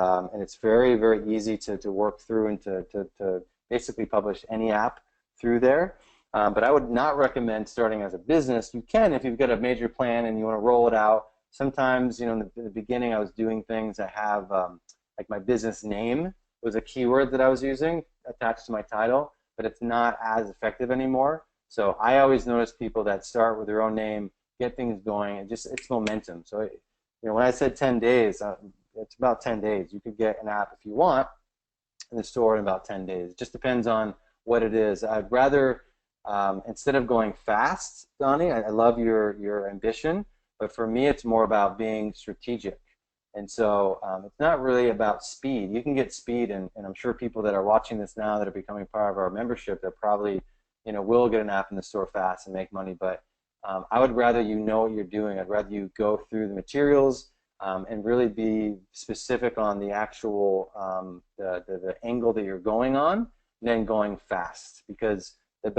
S1: it's very, very easy to work through and to basically publish any app through there. But I would not recommend starting as a business. You can if you've got a major plan and you want to roll it out. Sometimes, in the beginning, I was doing things. I have like my business name was a keyword that I was using attached to my title, but it's not as effective anymore. So I always notice people that start with their own name, get things going, and it's momentum. So when I said 10 days, it's about 10 days. You could get an app if you want in the store in about 10 days. It just depends on what it is. I'd rather instead of going fast, Donnie, I love your ambition, but for me it's more about being strategic. And so it's not really about speed. You can get speed, and I'm sure people that are watching this now that are becoming part of our membership, that probably will get an app in the store fast and make money. But I would rather what you're doing. I'd rather you go through the materials and really be specific on the actual the angle that you're going on, and then going fast, because it's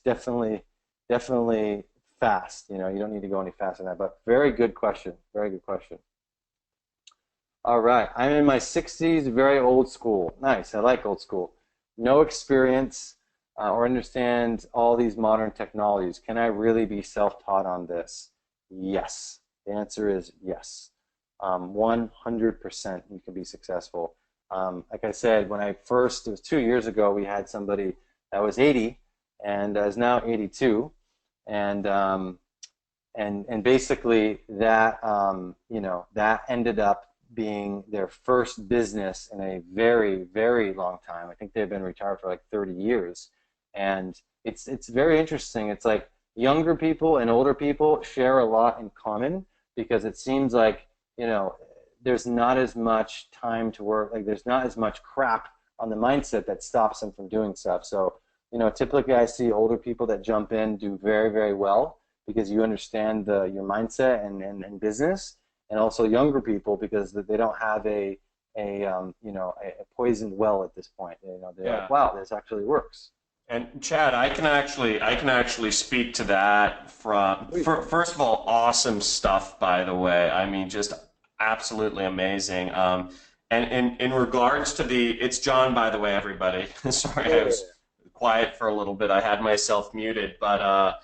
S1: definitely fast. You don't need to go any faster than that. But very good question. Very good question. All right. I'm in my 60s, very old school. Nice. I like old school. No experience or understand all these modern technologies. Can I really be self-taught on this? Yes. The answer is yes. 100% you can be successful. Like I said, it was 2 years ago, we had somebody that was 80 and is now 82. And basically that that ended up being their first business in a very, very long time. I think they've been retired for like 30 years, and it's very interesting. It's like younger people and older people share a lot in common, because it seems like there's not as much time to work. Like there's not as much crap on the mindset that stops them from doing stuff. So typically I see older people that jump in do very, very well, because you understand your mindset and business, and also younger people because they don't have a poisoned well at this point. They're like, wow, this actually works.
S2: And Chad, I can actually speak to that first of all, awesome stuff, by the way. I mean, just absolutely amazing. And in regards to it's John, by the way, everybody. Sorry, I was quiet for a little bit. I had myself muted, but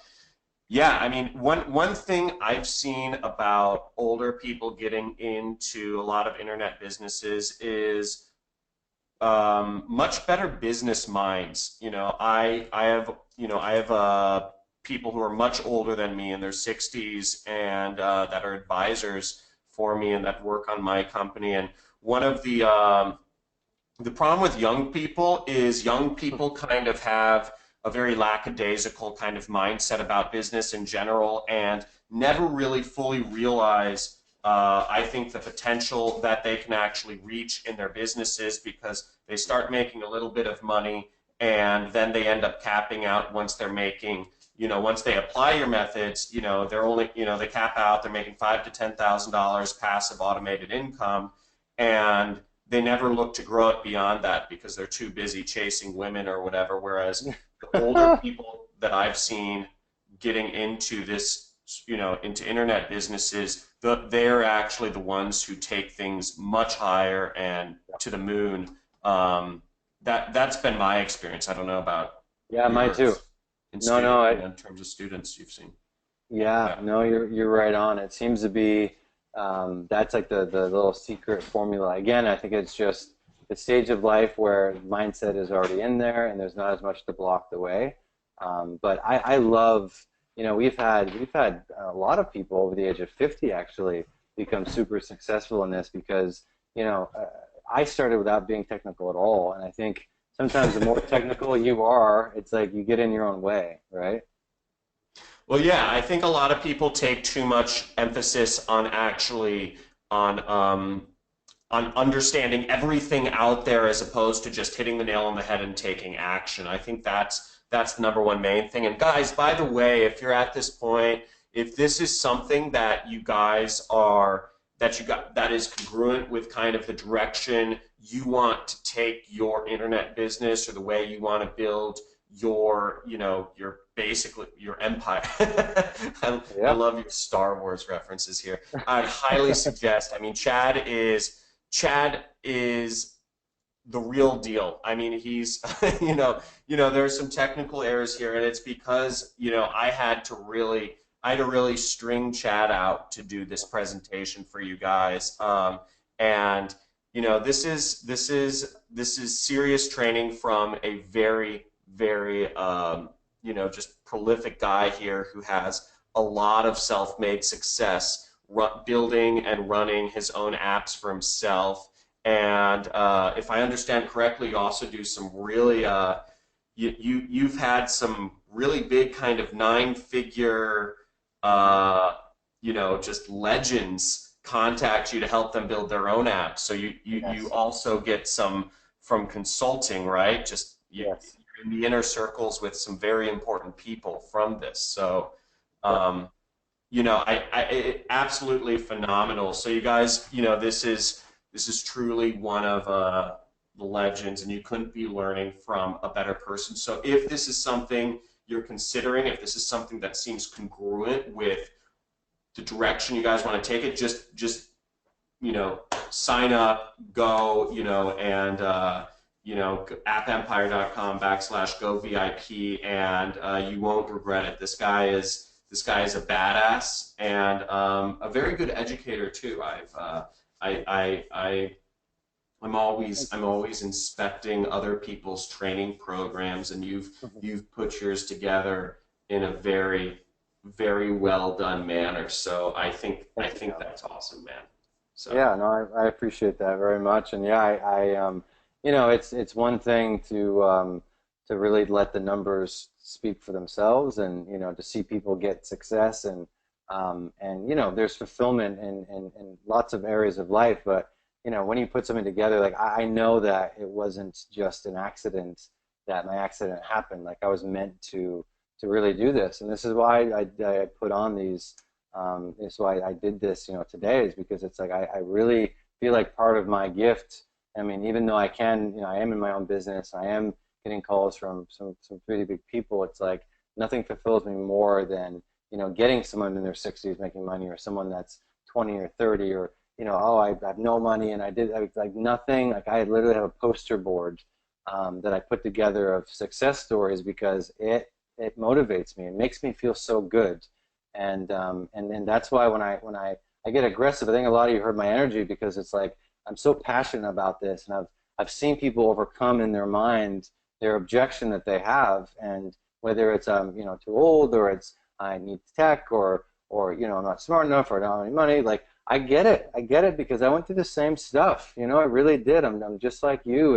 S2: yeah, I mean, one thing I've seen about older people getting into a lot of internet businesses is much better business minds. I have people who are much older than me in their 60s, and that are advisors for me and that work on my company. And one of the problem with young people is young people kind of have a very lackadaisical kind of mindset about business in general, and never really fully realize, I think, the potential that they can actually reach in their businesses, because they start making a little bit of money and then they end up capping out once they're making, once they apply your methods, they're only, they cap out, they're making $5,000 to $10,000 passive automated income, and they never look to grow it beyond that because they're too busy chasing women or whatever. Whereas the older people that I've seen getting into this, into internet businesses, they're actually the ones who take things much higher and to the moon. That's been my experience. I don't know about
S1: Mine too.
S2: in in terms of students you've seen.
S1: Yeah, no, you're right on. It seems to be that's like the little secret formula. Again, I think it's just the stage of life where mindset is already in there, and there's not as much to block the way. But I love, we've had a lot of people over the age of 50 actually become super successful in this, because I started without being technical at all, and I think sometimes the more technical you are, it's like you get in your own way, right?
S2: Well, yeah, I think a lot of people take too much emphasis on actually on um, on understanding everything out there as opposed to just hitting the nail on the head and taking action. I think that's the number one main thing. And guys, by the way, if you're at this point, if this is something that you guys are that is congruent with kind of the direction you want to take your internet business or the way you want to build your basically your empire. I
S1: Yeah.
S2: love your Star Wars references here. I'd highly suggest. I mean, Chad is the real deal. I mean, he's there's some technical errors here, and it's because I had to really string Chad out to do this presentation for you guys. And this is serious training from a very very just prolific guy here who has a lot of self-made success building and running his own apps for himself. And if I understand correctly, you also do some really you've had some really big kind of nine-figure just legends contact you to help them build their own apps. So you
S1: Yes.
S2: also get some from consulting, right? You're
S1: Yes.
S2: in the inner circles with some very important people from this. So
S1: Yep.
S2: um, absolutely phenomenal. So you guys, this is truly one of the legends, and you couldn't be learning from a better person. So if this is something you're considering, if this is something that seems congruent with the direction you guys want to take it, just sign up, go, and appempire.com/go VIP, and you won't regret it. This guy is a badass and a very good educator too. I'm always inspecting other people's training programs, and you've put yours together in a very very well done manner. So I think I
S1: Thank you.
S2: think that's awesome, man. So
S1: Yeah, no, I appreciate that very much, and yeah, it's one thing to really let the numbers speak for themselves, and to see people get success, and there's fulfillment in lots of areas of life, but when you put something together, like I know that it wasn't just an accident that my accident happened. Like I was meant to really do this, and this is why I put on these. Is why I did this, today, is because it's like I really feel like part of my gift. I mean, even though I am in my own business, I am getting calls from some pretty big people. It's like nothing fulfills me more than getting someone in their 60s making money, or someone that's 20 or 30, or oh, I have no money, and like nothing. Like I literally have a poster board that I put together of success stories, because it motivates me. It makes me feel so good. And that's why when I get aggressive, I think a lot of you heard my energy, because it's like I'm so passionate about this, and I've seen people overcome in their mind their objection that they have, and whether it's too old, or it's I need tech, or I'm not smart enough, or I don't have any money. Like I get it because I went through the same stuff. I really did. I'm just like you,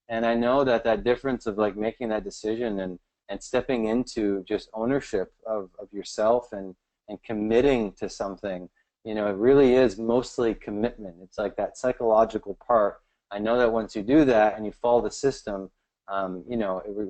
S1: and I know that difference of like making that decision, and stepping into just ownership of yourself, and committing to something. It really is mostly commitment. It's like that psychological part. I know that once you do that and you follow the system,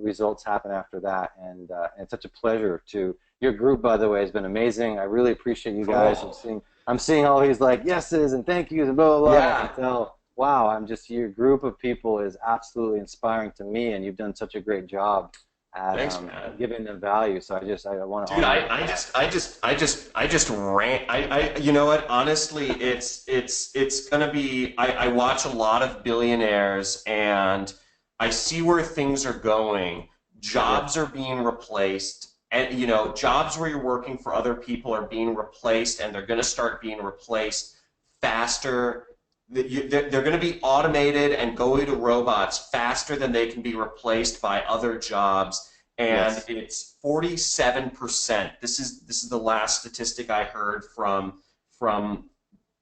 S1: results happen after that. And it's such a pleasure to your group, by the way, has been amazing. I really appreciate you guys. I'm
S2: cool.
S1: seeing all these like yeses and thank yous and blah blah blah. And I
S2: Yeah.
S1: can tell, wow, your group of people is absolutely inspiring to me, and you've done such a great job at
S2: Thanks, man.
S1: giving them value. So I want to
S2: Dude,
S1: honor you
S2: I,
S1: for
S2: I
S1: that.
S2: just, I just, I just, I just ran. You know what? Honestly, it's gonna be. I watch a lot of billionaires, and I see where things are going.
S1: Yeah.
S2: Jobs are being replaced, and jobs where you're working for other people are being replaced, and they're gonna start being replaced faster. They're going to be automated and go into robots faster than they can be replaced by other jobs, and
S1: Yes.
S2: it's 47%. This is the last statistic I heard from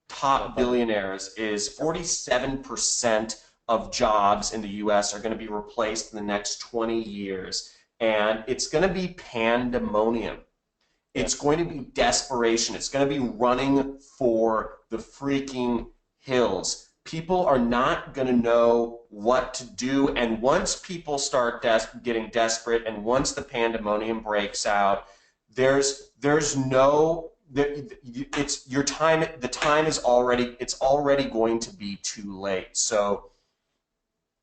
S2: top billionaires is 47% of jobs in the US are going to be replaced in the next 20 years. And it's going to be pandemonium. It's
S1: Yes.
S2: going to be desperation. It's going to be running for the freaking hills. People are not going to know what to do. And once people start getting desperate, and once the pandemonium breaks out, there's no it's your time. The time is already, it's already going to be too late. So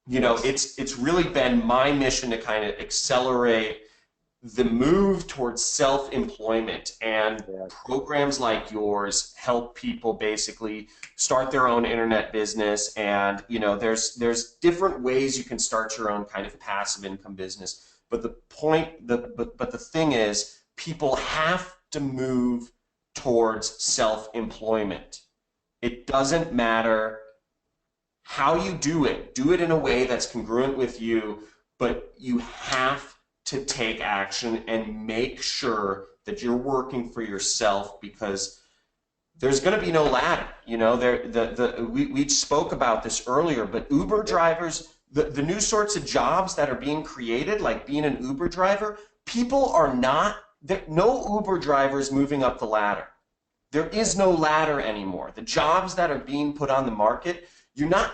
S1: Yes.
S2: it's really been my mission to kind of accelerate the move towards self-employment, and
S1: Yes.
S2: programs like yours help people basically start their own internet business. And there's different ways you can start your own kind of passive income business. But the thing is, people have to move towards self-employment. It doesn't matter how you do it in a way that's congruent with you, but you have to take action and make sure that you're working for yourself, because there's going to be no ladder. We spoke about this earlier, but Uber drivers, the new sorts of jobs that are being created, like being an Uber driver, people are not, no Uber drivers moving up the ladder. There is no ladder anymore. The jobs that are being put on the market,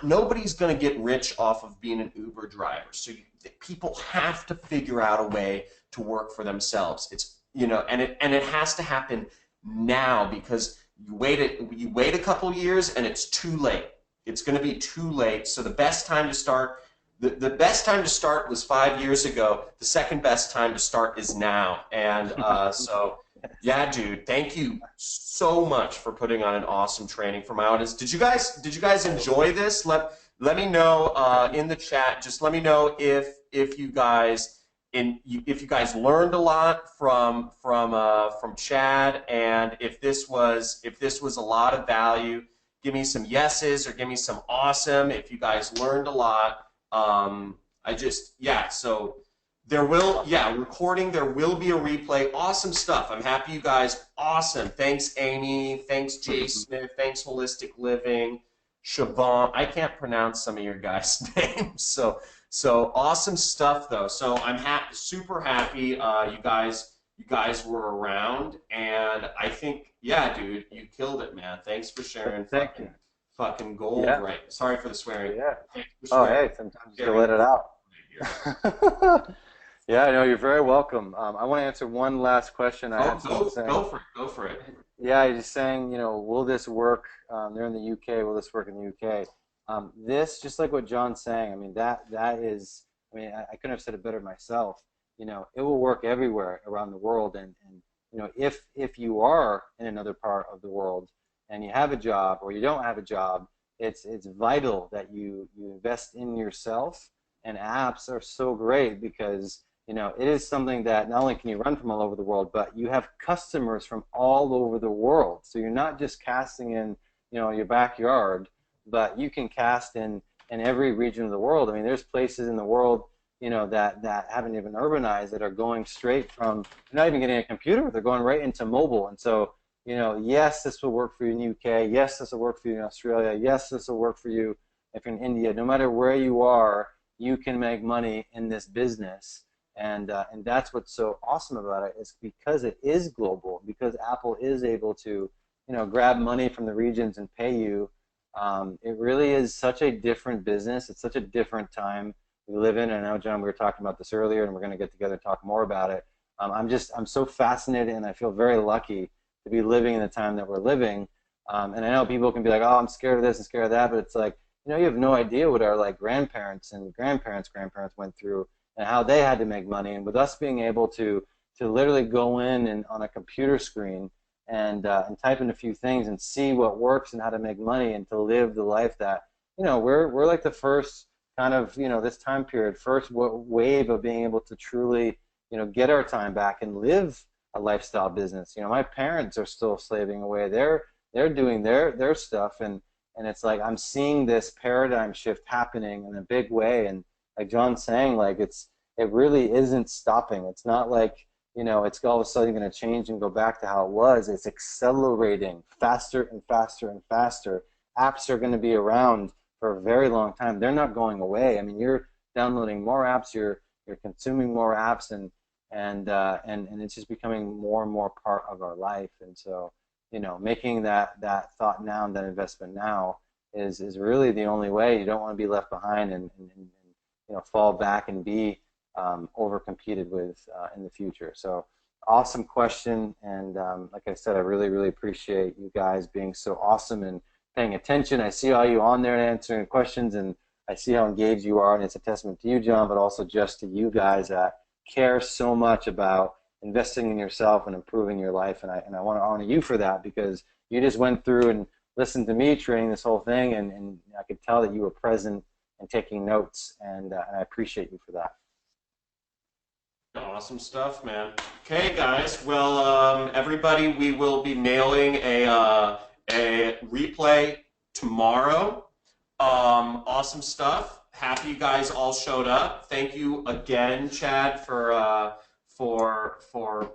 S2: nobody's going to get rich off of being an Uber driver. So people have to figure out a way to work for themselves. And it has to happen now, because you wait a couple years and it's too late. It's going to be too late. So the best time to start, the best time to start was 5 years ago. The second best time to start is now. And so yeah, dude, thank you so much for putting on an awesome training for my audience. Did you guys enjoy this? Let me know in the chat. Just let me know if you guys learned a lot from Chad, and if this was a lot of value. Give me some yeses or give me some awesome if you guys learned a lot. So recording, there will be a replay. Awesome stuff. I'm happy you guys. Awesome. Thanks, Amy. Thanks, Jay Smith. Thanks, Holistic Living. Siobhan. I can't pronounce some of your guys' names. So awesome stuff, though. So I'm super happy you guys were around, and I think, yeah, dude, you killed it, man. Thanks for sharing.
S1: Thank you.
S2: Fucking gold,
S1: Yeah.
S2: right? Sorry for the swearing.
S1: Yeah.
S2: Thanks for
S1: Oh,
S2: swearing.
S1: hey, sometimes you gotta let it out. Yeah, no, you're very welcome. I want to answer one last question. I had someone saying,
S2: Go for it. Go for it.
S1: yeah, he's saying, will this work? They're in the UK. Will this work in the UK? This, just like what John's saying, I mean, that is, I mean, I couldn't have said it better myself. It will work everywhere around the world, and if you are in another part of the world and you have a job or you don't have a job, it's vital that you invest in yourself. And apps are so great because it is something that not only can you run from all over the world, but you have customers from all over the world. So you're not just casting in your backyard, but you can cast in every region of the world. I mean, there's places in the world that haven't even urbanized, that are going straight from, they're not even getting a computer, they're going right into mobile. And so yes, this will work for you in the UK. Yes, this will work for you in Australia. Yes, this will work for you if you're in India. No matter where you are, you can make money in this business. And that's what's so awesome about it, is because it is global, because Apple is able to grab money from the regions and pay you. It really is such a different business. It's such a different time we live in. And I know, John, we were talking about this earlier, and we're going to get together and talk more about it. I'm so fascinated, and I feel very lucky to be living in the time that we're living. And I know people can be like, oh, I'm scared of this and scared of that, but it's like, you have no idea what our grandparents and grandparents' grandparents went through and how they had to make money. And with us being able to literally go in and on a computer screen and type in a few things and see what works and how to make money, and to live the life that we're like the first kind of this time period, first wave of being able to truly get our time back and live a lifestyle business. My parents are still slaving away. They're doing their stuff, and it's like I'm seeing this paradigm shift happening in a big way. And like John's saying, like it really isn't stopping. It's not like it's all of a sudden going to change and go back to how it was. It's accelerating faster and faster and faster. Apps are going to be around for a very long time. They're not going away. I mean, you're downloading more apps, you're consuming more apps, and it's just becoming more and more part of our life. And so, making that thought now and that investment now is really the only way. You don't want to be left behind and fall back and be overcompeted with in the future. So awesome question, and like I said, I really, really appreciate you guys being so awesome and paying attention. I see all you on there and answering questions, and I see how engaged you are, and it's a testament to you, John, but also just to you guys that care so much about investing in yourself and improving your life. And I want to honor you for that, because you just went through and listened to me training this whole thing, and I could tell that you were present and taking notes, and I appreciate you for that.
S2: Awesome stuff, man. Okay, guys. Well, everybody, we will be mailing a replay tomorrow. Awesome stuff. Happy you guys all showed up. Thank you again, Chad, for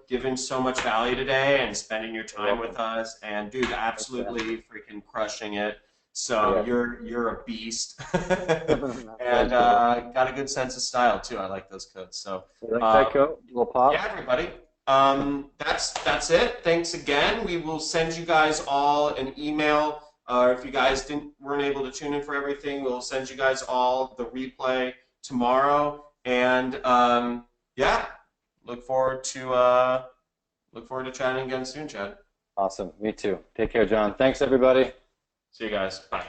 S2: giving so much value today and spending your time with us. And dude, absolutely freaking crushing it. So you're a beast, and got a good sense of style too. I like those coats. So
S1: you like that coat? Little pop?
S2: yeah, everybody. That's it. Thanks again. We will send you guys all an email. If you guys weren't able to tune in for everything, we'll send you guys all the replay tomorrow. And yeah, look forward to chatting again soon, Chad.
S1: Awesome. Me too. Take care, John. Thanks, everybody.
S2: See you guys. Bye.